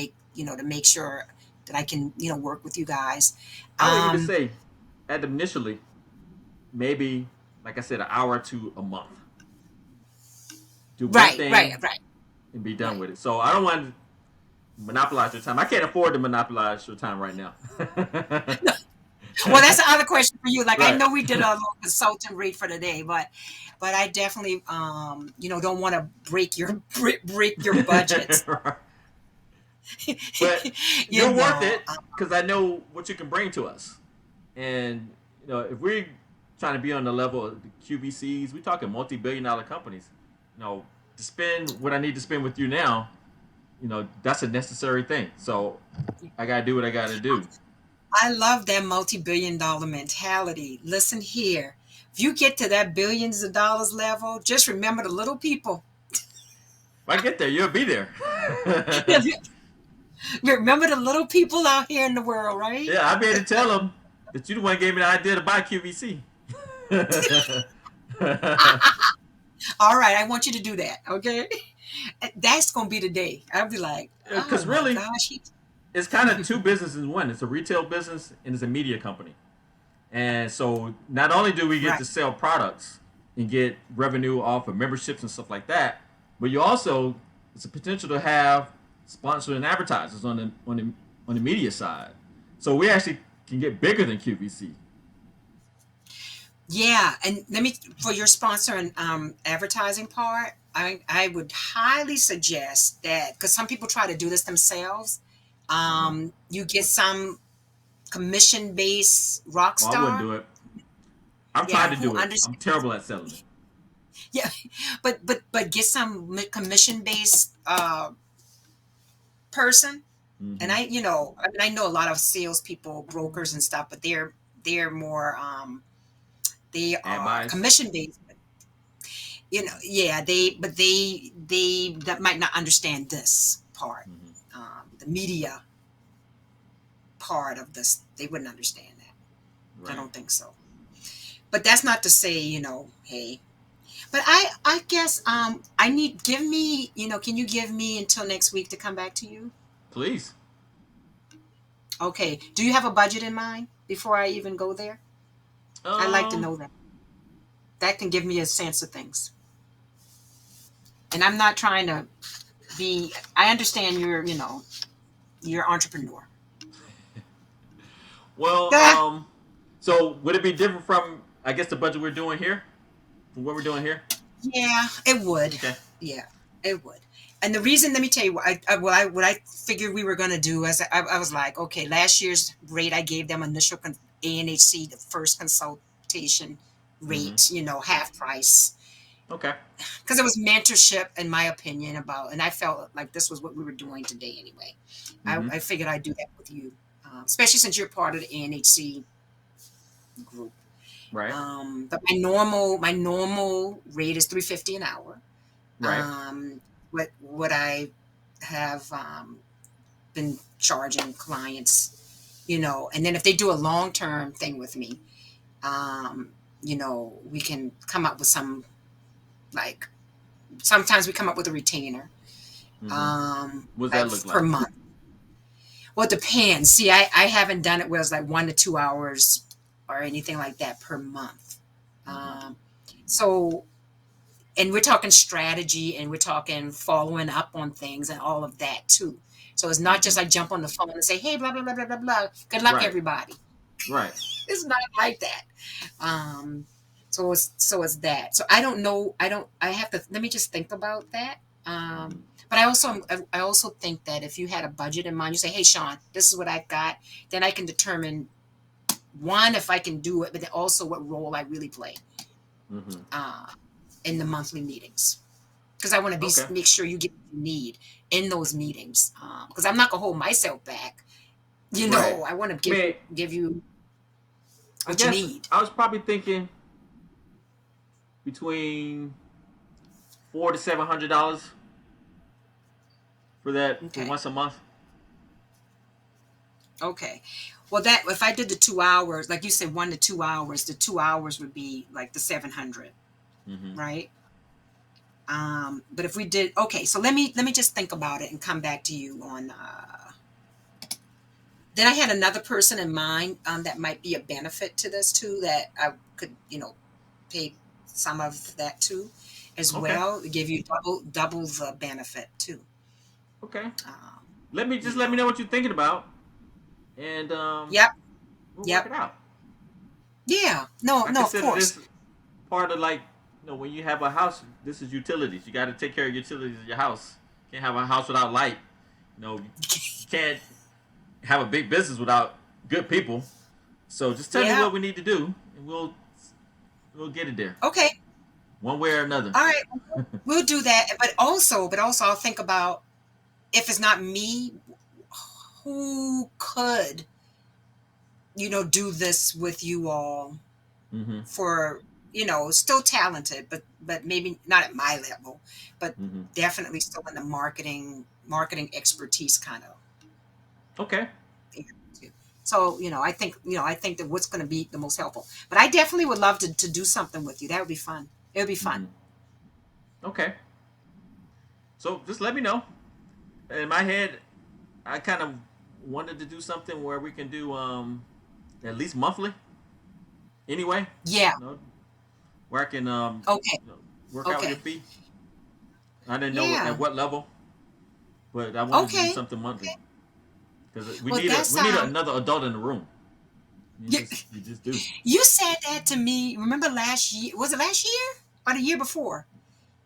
make sure that I can work with you guys. I would even Um, say, at initially, maybe like I said, an hour to a month. Do one right, right, thing right, and be done right. with it. So I don't want to monopolize your time. I can't afford to monopolize your time right now. Well, that's the other question for you. Like, I Right. know we did a little consultant rate for today, but I definitely don't want to break your budgets. Right. But you you're worth know, it because I know what you can bring to us. And if we're trying to be on the level of the QVCs, we're talking multi-billion-dollar companies. To spend what I need to spend with you now, that's a necessary thing. So I gotta do what I gotta do. I love that multi-billion-dollar mentality. Listen here. If you get to that billions of dollars level, just remember the little people. If I get there, you'll be there. Remember the little people out here in the world, right? Yeah, I be able to tell them that you the one who gave me the idea to buy QVC. All right, I want you to do that, okay? That's going to be the day. I'll be like, oh Because my really, gosh. it's kind of two businesses in one. It's a retail business and it's a media company. And so not only do we get Right. to sell products and get revenue off of memberships and stuff like that, but you also it's a potential to have sponsors and advertisers on the media side. So we actually can get bigger than QVC. Yeah, and let me for your sponsor and advertising part, I would highly suggest that because some people try to do this themselves. Uh-huh. You get some commission based rock Well, I wouldn't star, do it. I've tried yeah, to who do it. I'm understands. terrible at selling it. Yeah, but get some commission based person. And Mm-hmm. I know a lot of salespeople, brokers, and stuff, but they're more they Ad are buys. commission based. Yeah, they that might not understand this part, Mm-hmm. the media part of this. They wouldn't understand that. I Right. don't think so. But that's not to say, hey. But I guess I need give me, can you give me until next week to come back to you? Please. Okay. Do you have a budget in mind before I even go there? I'd like to Um. know that. That can give me a sense of things. And I'm not trying to be. I understand you're entrepreneur. Well. Yeah, So would it be different from I guess the budget we're doing here? From what we're doing here? yeah, it would. Okay. Yeah, it would. And the reason, let me tell you, what I figured we were going to do is I was like, okay, last year's rate I gave them initial ANHC, the first consultation Mm-hmm. rate, half price, Okay. because it was mentorship, in my opinion, and I felt like this was what we were doing today anyway. Mm-hmm. I figured I'd do that with you, especially since you're part of the ANHC group. Right. But my normal rate is 350 an hour. Right. Um, what I have been charging clients, and then if they do a long term thing with me, um, we can come up with some, like, sometimes we come up with a retainer, Mm-hmm. What's like that look per like? month. Well, it depends. See, I haven't done it where it's like 1 to 2 hours or anything like that per month. Mm-hmm. Um, so, and we're talking strategy and we're talking following up on things and all of that too. So it's not Mm-hmm. just I jump on the phone and say, hey, blah, blah, blah, blah, blah, blah. Good luck, Right. everybody. Right. It's not like that. Um, so it's that. So I don't know. I have to, let me just think about that. Mm-hmm. But I also think that if you had a budget in mind, you say, hey, Shawn, this is what I've got, then I can determine, one, if I can do it, but then also what role I really play Mm-hmm. uh, in the monthly meetings. Because I want to be Okay. make sure you get what you need in those meetings. Because I'm not gonna hold myself back. Right. I want to I mean, give you I what you guess need. I was probably thinking between $400 to $700 for that for Okay. once a month. Okay. Well, that if I did the 2 hours, like you said, 1 to 2 hours, the 2 hours would be like the 700, Mm-hmm. right? But if we did, okay, so let me just think about it and come back to you on. Then I had another person in mind that might be a benefit to this too. That I could, pay some of that too, as Okay. well. Give you double the benefit too. Okay. Um, Let me know you know. what you're thinking about, and Yep. we'll work Yep. it out. Yeah. No. I No. Of consider course. this part of, like, when you have a house. This is utilities. You got to take care of utilities in your house. Can't have a house without light. You can't have a big business without good people. So just tell me Yeah. what we need to do, and we'll get it there Okay. one way or another. All right. We'll do that. But also, I'll think about, if it's not me, who could, do this with you all Mm-hmm. for, still talented, but maybe not at my level, but Mm-hmm. definitely still in the marketing expertise kind of Okay. area too. So, I think that what's going to be the most helpful. But I definitely would love to do something with you. That would be fun. It would be fun. Mm-hmm. Okay. So just let me know. In my head, I kind of wanted to do something where we can do at least monthly. Anyway, Yeah. you know, where I can Okay. work out your Okay. fee. I didn't know Yeah. at what level, but I wanted to do Okay. something monthly because Well, that's we need another adult in the room. you, You just do. you said that to me. Remember last year? Was it last year or the year before?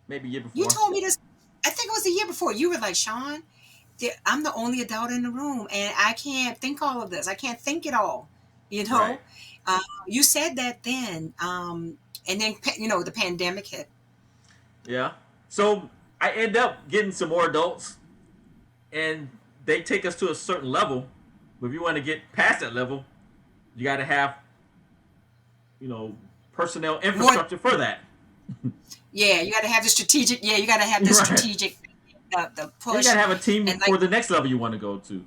Maybe year You before. told me this. I think it was the year before. You were like, Shawn, I'm the only adult in the room, and I can't think all of this. I can't think it all. You Right. know, uh, you said that then, and then the pandemic hit. Yeah. So I end up getting some more adults, and they take us to a certain level. But if you want to get past that level, you got to have you know personnel More, infrastructure for that. yeah. You got to have the strategic. Yeah, you got to have the Right. strategic, the And you got push, to have a team and like, for the next level you want to go to.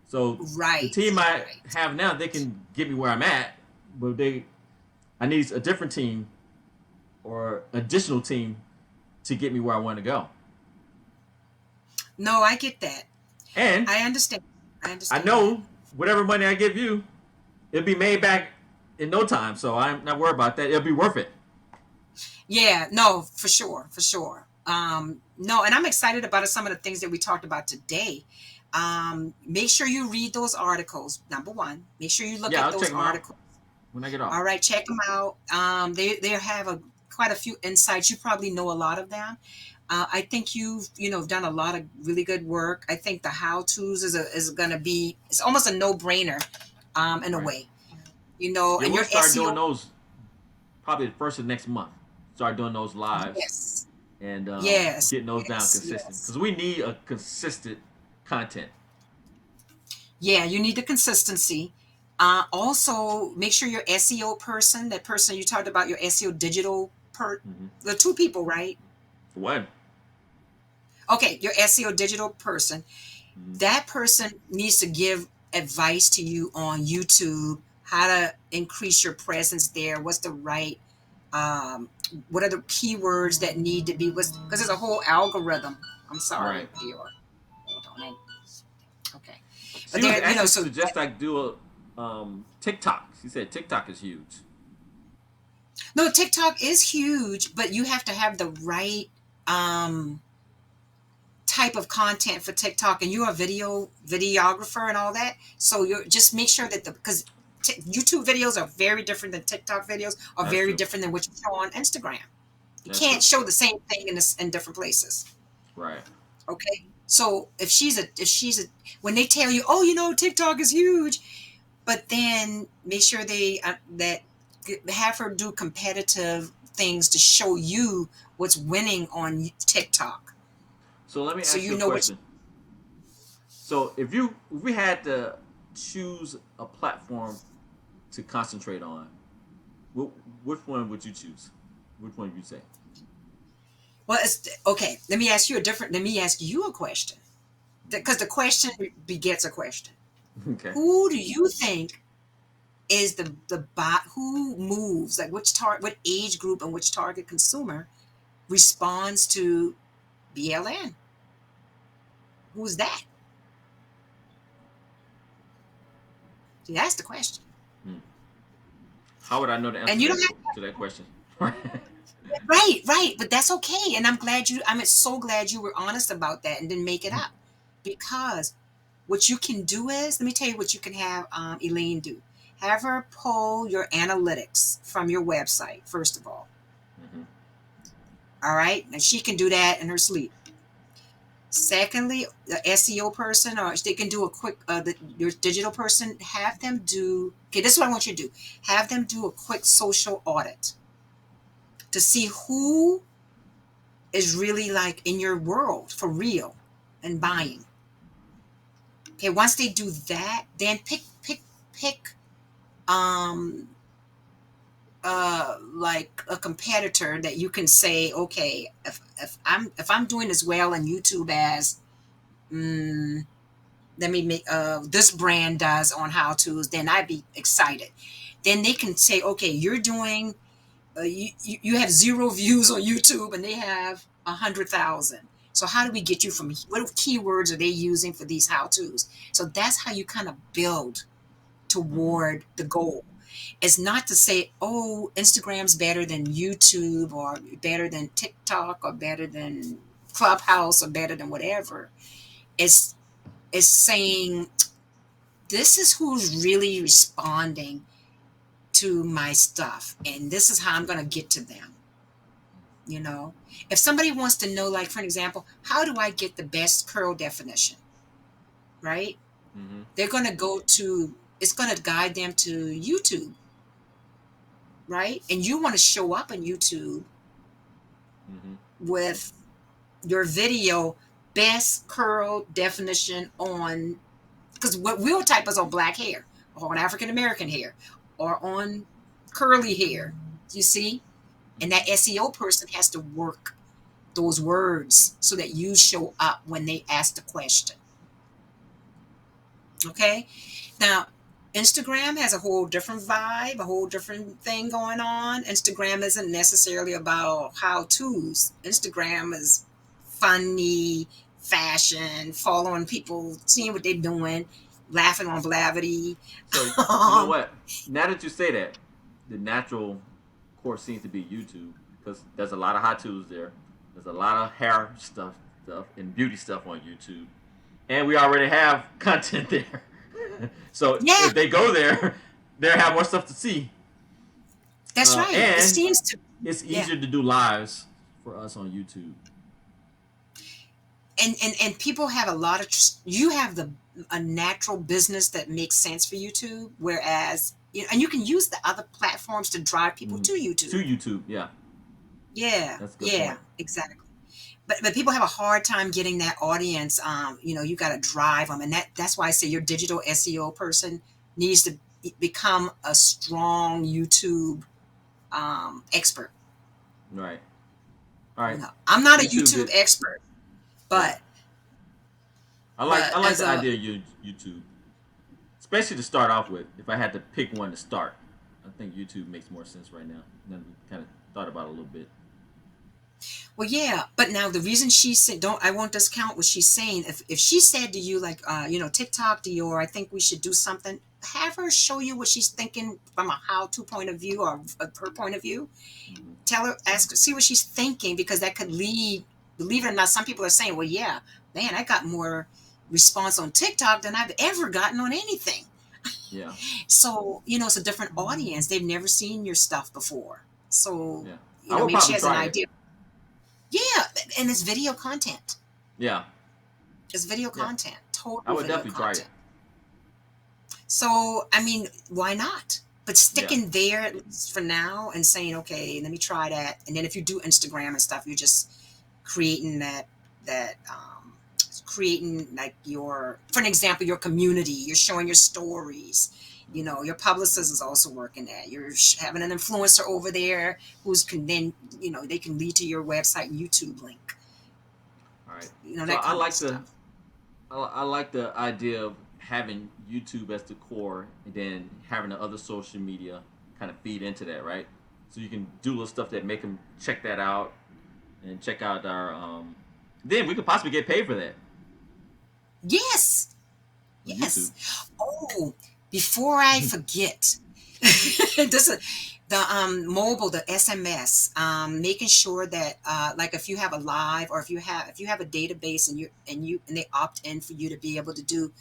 So the right, team I right. have now, they can get me where I'm at, but I need a different team or additional team to get me where I want to go. No, I get that. And I understand. I I understand that. know whatever money I give you, it'll be made back in no time. So I'm not worried about that. It'll be worth it. Yeah, no, for sure, for sure. No, and I'm excited about some of the things that we talked about today. Make sure you read those articles. Number one, make sure you look Yeah, at I'll check those them out articles. when I get off. All right, check them out. They have quite a few insights. You probably know a lot of them. I think you've done a lot of really good work. I think the how tos is going to be, it's almost a no brainer, in a Right. way. Yeah, And we'll your start doing SEO. those probably the first of next month. Start doing those lives Yes, and yes, getting those down yes, consistent yes. because we need a consistent content. Yeah, you need the consistency. Also, make sure your SEO person, that person you talked about, your SEO digital Mm-hmm. the two people, right? For one, Okay, your SEO digital person, Mm-hmm. that person needs to give advice to you on YouTube, how to increase your presence there, what's the right, um, what are the keywords that need to be, because there's a whole algorithm. I'm sorry, Right. Dior. Hold on. Okay. But She was there, actually so suggest I do a TikTok. She said TikTok is huge. no, TikTok is huge, but you have to have the right um type of content for TikTok, and you're a videographer and all that. So you're just make sure that because YouTube videos are very different than TikTok videos, are That's very true. different than what you show on Instagram. You That's can't true. show the same thing in different places. Right. Okay. So if she's a when they tell you, oh, TikTok is huge, but then make sure they that have her do competitive things to show you what's winning on TikTok, So let me so ask you you a know what. question. So if we had to choose a platform to concentrate on, what which one would you choose? Which one would you say? Well, it's okay. Let me ask you a question, because the question begets a question. Okay. Who do you think is the bot? Who moves, like what age group and which target consumer responds to BLN? Who's that? See, that's the question. Hmm. How would I know the answer And to you don't have that question? Right. right, right, but that's okay. And I'm so glad you were honest about that and didn't make it up, because what you can do is, let me tell you what you can have Elaine do. Have her pull your analytics from your website, first of all. Hmm. All right. And she can do that in her sleep. Secondly, the SEO person, or they can do a quick, your digital person, have them do, okay, this is what I want you to do. Have them do a quick social audit to see who is really like in your world for real and Hmm. buying. Okay. Once they do that, then pick, um, like a competitor that you can say, okay, if I'm doing as well on YouTube as, mm, let me make this brand does on how to's, then I'd be excited. Then they can say, okay, you're doing, you have 0 views on YouTube and they have 100,000. So how do we get you from, what keywords are they using for these how to's? So that's how you kind of build Hmm. toward the goal. It's not to say, oh, Instagram's better than YouTube or better than TikTok or better than Clubhouse or better than whatever. It's it's saying this is who's really responding to my stuff, and this is how I'm going to get to them. You know, if somebody wants to know, like for an example, how do I get the best curl definition, right? Hmm. They're going to go to, it's going to guide them to YouTube, right? And you want to show up on YouTube Hmm. with your video, best curl definition on, because what we'll type is on black hair or on African American hair or on curly hair. You see? And that Hmm. SEO person has to work those words so that you show up when they ask the question. Okay? Now, Instagram has a whole different vibe, a whole different thing going on. Instagram isn't necessarily about how to's. Instagram is funny, fashion, following people, seeing what they're doing, laughing on Blavity. So you know what? Now that you say that, the natural course seems to be YouTube because there's a lot of how tos there. There's a lot of hair stuff and beauty stuff on YouTube, and we already have content there. So Yeah, if they go there, they have more stuff to see, that's right. It and seems to, it's yeah. easier to do lives for us on YouTube. And people have a lot of you have the a natural business that makes sense for YouTube, whereas and you can use the other platforms to drive people Mm-hmm. to To YouTube. YouTube, yeah, Yeah, that's a good yeah, point. exactly. But people have a hard time getting that audience. You got to drive them, and that's why I say your digital SEO person needs to become a strong YouTube expert. Right. All right. I'm not a YouTube YouTube is expert, Yeah. But I like as the a idea of YouTube, especially to start off with. If I had to pick one to start, I think YouTube makes more sense right now. And then we kind of thought about it a little bit. Well, yeah, but now the reason she said don't I won't discount what she's saying. If she said to you like TikTok, Dior, I think we should do something. Have her show you what she's thinking from a how-to point of view or her point of view. Hmm. Tell her, ask her, see what she's thinking because that could lead. Believe it or not, some people are saying, "Well, yeah, man, I got more response on TikTok than I've ever gotten on anything." Yeah. So it's a different audience. They've never seen your stuff before. So Yeah. I would maybe she probably has an try it. idea. Yeah, and it's video content. Yeah. It's video Yeah. content, I total would video definitely try it. content. So, I mean, why not? But Yeah. sticking there at least for now and saying, okay, let me try that. And then if you do Instagram and stuff, you're just creating that creating like for an example, your community. You're showing your stories. Hmm. Your publicist is also working that. You're having an influencer over there who's can then they can lead to your website and YouTube link. All right. So That kind of stuff. I like the idea of having YouTube as the core, and then having the other social media kind of feed into that, right? So you can do little stuff that make them check that out and check out our. Then we could possibly get paid for that Yes, on YouTube. yes. Oh, before I forget, this is the mobile, the SMS, making sure that like if you have a live or if you have a database and they opt in for you to be able to do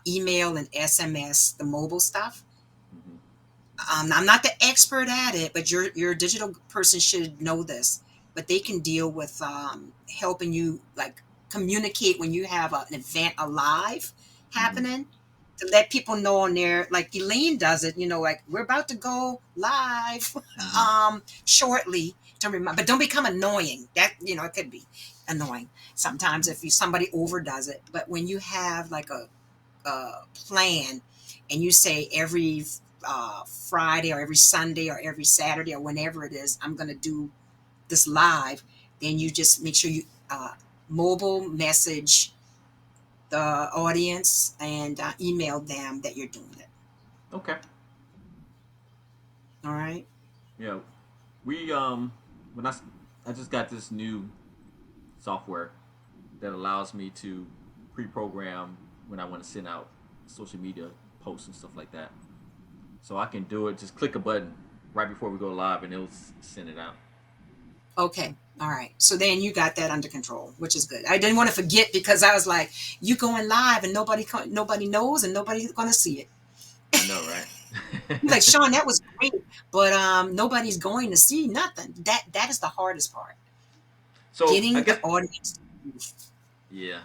email and SMS, the mobile stuff. Hmm. I'm not the expert at it, but your digital person should know this. But they can deal with helping you like communicate when you have an event alive Hmm. happening to let people know on there. Like Elaine does it, like we're about to go live Hmm. shortly to remind. But don't become annoying. That it could be annoying sometimes if somebody overdoes it. But when you have like a plan and you say every Friday or every Sunday or every Saturday or whenever it is, I'm going to do this live, then you just make sure you mobile message the audience and email them that you're doing it. Okay. All right. Yeah. We when I just got this new software that allows me to pre-program when I want to send out social media posts and stuff like that. So I can do it. Just click a button right before we go live, and it'll send it out. Okay. All right. So then you got that under control, which is good. I didn't want to forget because I was like, you going live and nobody knows and nobody's going to see it. I know, right? You're like, Shawn, that was great, but nobody's going to see nothing. That is the hardest part. So I Getting the guess, audience. yeah.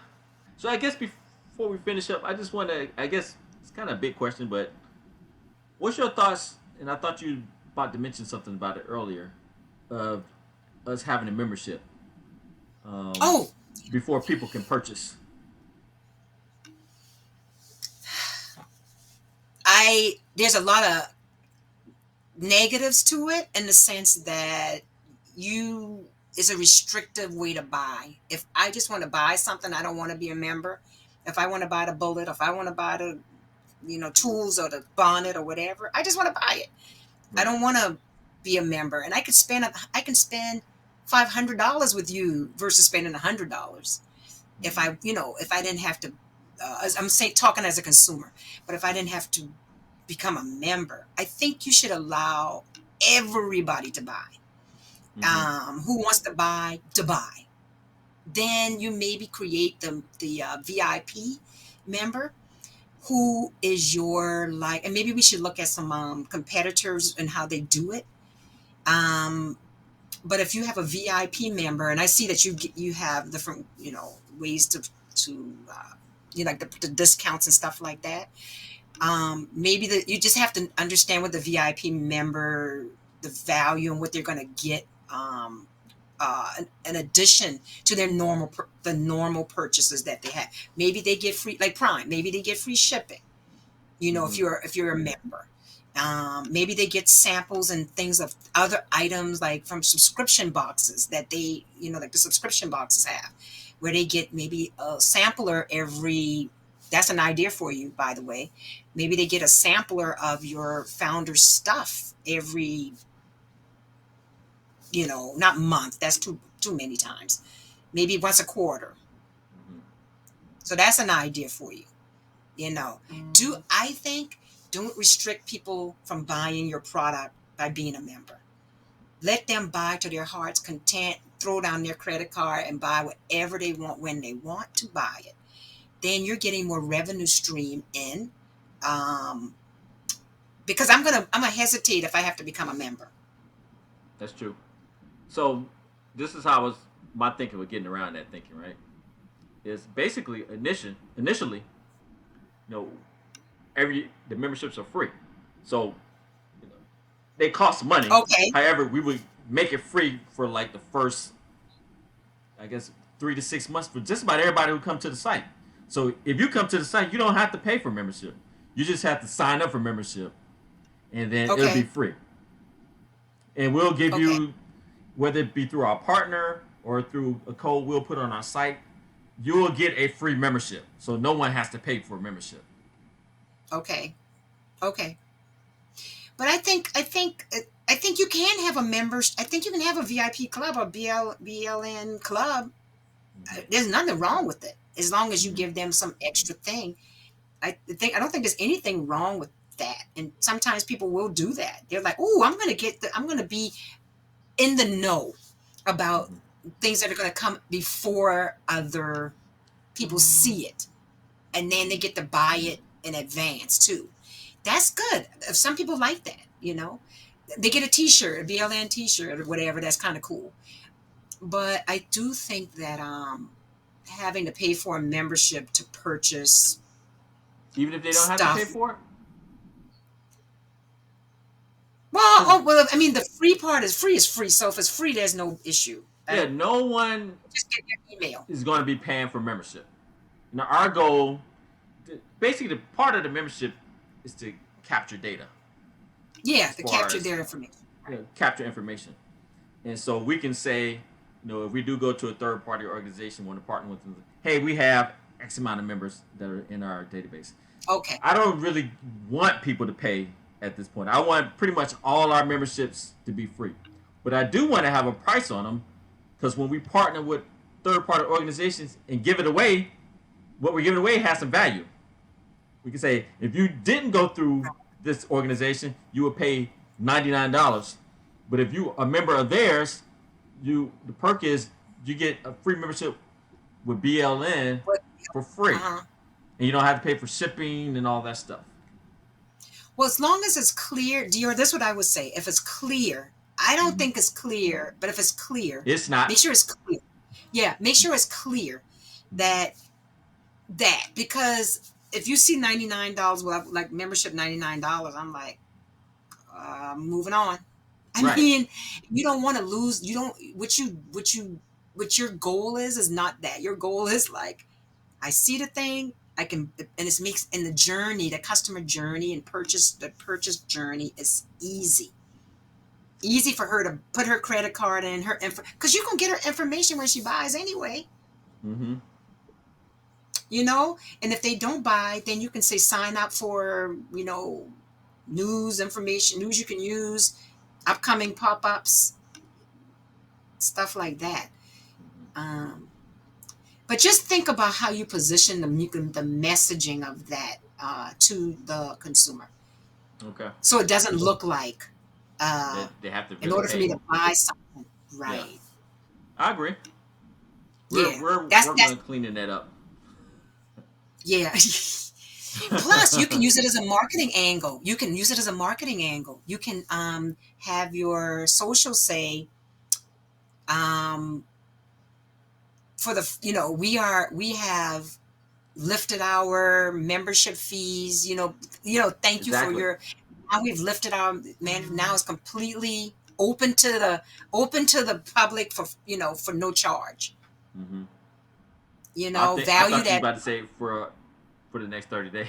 So I guess before we finish up, I just want to. I guess it's kind of a big question, but what's your thoughts? And I thought you about to mention something about it earlier, of us having a membership um, Oh, before people can purchase. I there's a lot of negatives to it in the sense that you it's a restrictive way to buy. If I just want to buy something, I don't want to be a member. If I want to buy the bullet, if I want to buy the tools or the bonnet or whatever, I just want to buy it. I Right. don't want to be a member, and I can spend $500 with you versus spending $100 if Hmm. I didn't have to. I'm saying talking as a consumer, but if I didn't have to become a member, I think you should allow everybody to buy. Hmm. Who wants to buy? Then you maybe create the VIP member who is your like, and maybe we should look at some competitors and how they do it. Um, but if you have a VIP member, and I see that you have different ways to like the discounts and stuff like that. Maybe that you just have to understand what the VIP member the value and what they're going to get. An addition to their the normal purchases that they have. Maybe they get free like Prime. Maybe they get free shipping. If Hmm. you're a member, maybe they get samples and things of other items like from subscription boxes that they like the subscription boxes have. where they get maybe a sampler every. That's an idea for you, by the way. Maybe they get a sampler of your founder's stuff every, not month. That's too many times. Maybe once a quarter. Mm-hmm. So that's an idea for you. You know, do I think don't restrict people from buying your product by being a member. Let them buy to their heart's content, throw down their credit card and buy whatever they want when they want to buy it. Then you're getting more revenue stream in. Um, because I'm gonna hesitate if I have to become a member. That's true. So this is how I was my thinking with getting around that thinking, right? Is basically initially, you know, every the memberships are free. So you know, they cost money. Okay, However, we would make it free for like the first, I guess, 3 to 6 months for just about everybody who come to the site. So if you come to the site, you don't have to pay for membership. You just have to sign up for membership, and then it'll be okay, free. And we'll give okay, you, whether it be through our partner or through a code we'll put on our site, you will get a free membership. So no one has to pay for a membership. okay, okay. But I think you can have a members. I think you can have a VIP club, a BLN club. Mm-hmm. There's nothing wrong with it as long as you Mm-hmm. give them some extra thing. I don't think there's anything wrong with that. And sometimes people will do that. They're like, "Oh, I'm gonna be in the know about Mm-hmm. things that are gonna come before other people see it, and then they get to buy it in advance too." That's good. If some people like that, they get a T-shirt, a BLN T-shirt or whatever. That's kind of cool. But I do think that having to pay for a membership to purchase Even if they don't have to pay stuff. for it, Well, because I mean, the free part is free is free. So if it's free, there's no issue. yeah, no one Just get your email. is going to be paying for membership. Now, our goal, basically, the part of the membership is to capture data Yeah, as to far capture as their information. Right. capture information. And so we can say, if we do go to a third party organization, want to partner with them, hey, we have X amount of members that are in our database. Okay. I don't really want people to pay at this point. I want pretty much all our memberships to be free. But I do want to have a price on them because when we partner with third party organizations and give it away, what we're giving away has some value. We can say, if you didn't go through this organization, you would pay $99. But if you are a member of theirs, the perk is you get a free membership with BLN But, for free, uh-huh. and you don't have to pay for shipping and all that stuff. Well, as long as it's clear, Dior, this is what I would say. If it's clear, I don't Mm-hmm. think it's clear, but if it's clear, It's make not sure it's clear. Yeah, make sure it's clear that because if you see $99, well, like membership $99, I'm like, moving on. I right. mean, you don't want to lose. You don't. What your goal is not that. Your goal is like, I see the thing. I can, and it makes in the journey, the customer journey and the purchase journey is easy. Easy for her to put her credit card in her info because you can get her information when she buys anyway. Mm-hmm. And if they don't buy, then you can say sign up for news information, news you can use, upcoming pop-ups, stuff like that. Um, but just think about how you position the messaging of that to the consumer, Okay. so it doesn't look like They have to in really order for me pay. to buy something, Yeah, right? I agree. We're Yeah, we're working that's on cleaning that up. yeah. Plus, you can use it as a marketing angle. You can use it as a marketing angle. You can have your social say um, for the we have lifted our membership fees. Thank you for Exactly. your. Now we've lifted our man. Now it's completely open to the public for no charge. Mm-hmm. I Value thought you were that. about to say for the next 30 days.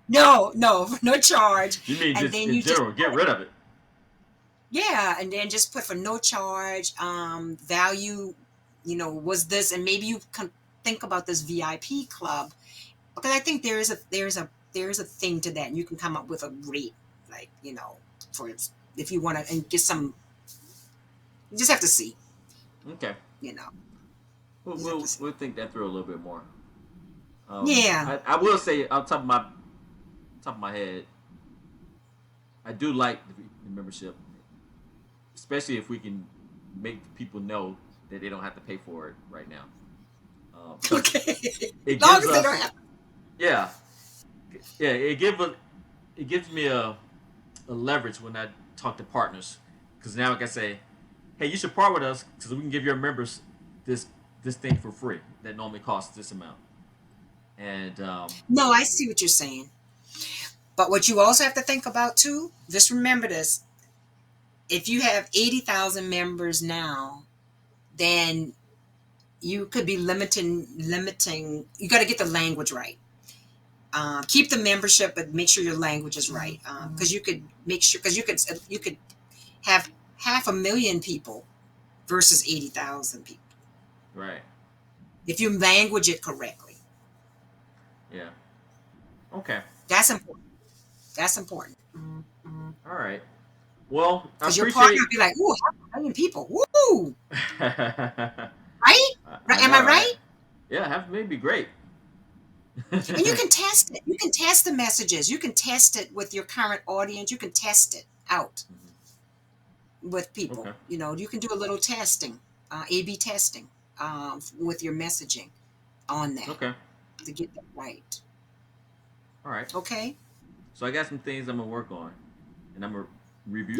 No, for no charge, You mean and just then in you just general, get rid of it. yeah, and then just put for no charge, value Was this, and maybe you can think about this VIP club, because I think there's a thing to that, and you can come up with a rate, like, for if you want to, and get some. You just have to see, Okay. you know, We'll, you just have we'll to see. we'll think that through a little bit more. Yeah. I will say on top of my head, I do like the membership, especially if we can make people know that they don't have to pay for it right now, because Okay. it Long gives as they don't us, have. yeah, yeah, it gives me a leverage when I talk to partners, because now I can say, hey, you should part with us because we can give your members this this thing for free that normally costs this amount, and No, I see what you're saying. But what you also have to think about too, just remember this: if you have 80,000 members now, then you could be limiting. You got to get the language right. Keep the membership, but make sure your language is right. Because you could make sure, because you could have 500,000 people versus 80,000 people right, if you language it correctly. yeah, okay, That's important. That's important. all right. Well, I Because your partner appreciate. will be like, "Ooh, 500,000 people. Woo!" I, Right? Right? I Am know, I right? right? Yeah, have maybe great. And you can test it. You can test the messages. You can test it with your current audience. You can test it out with people. Okay. You can do a little testing, A/B testing, with your messaging on that Okay. to get that right. All right. Okay. So I got some things I'm gonna work on, and I'm gonna review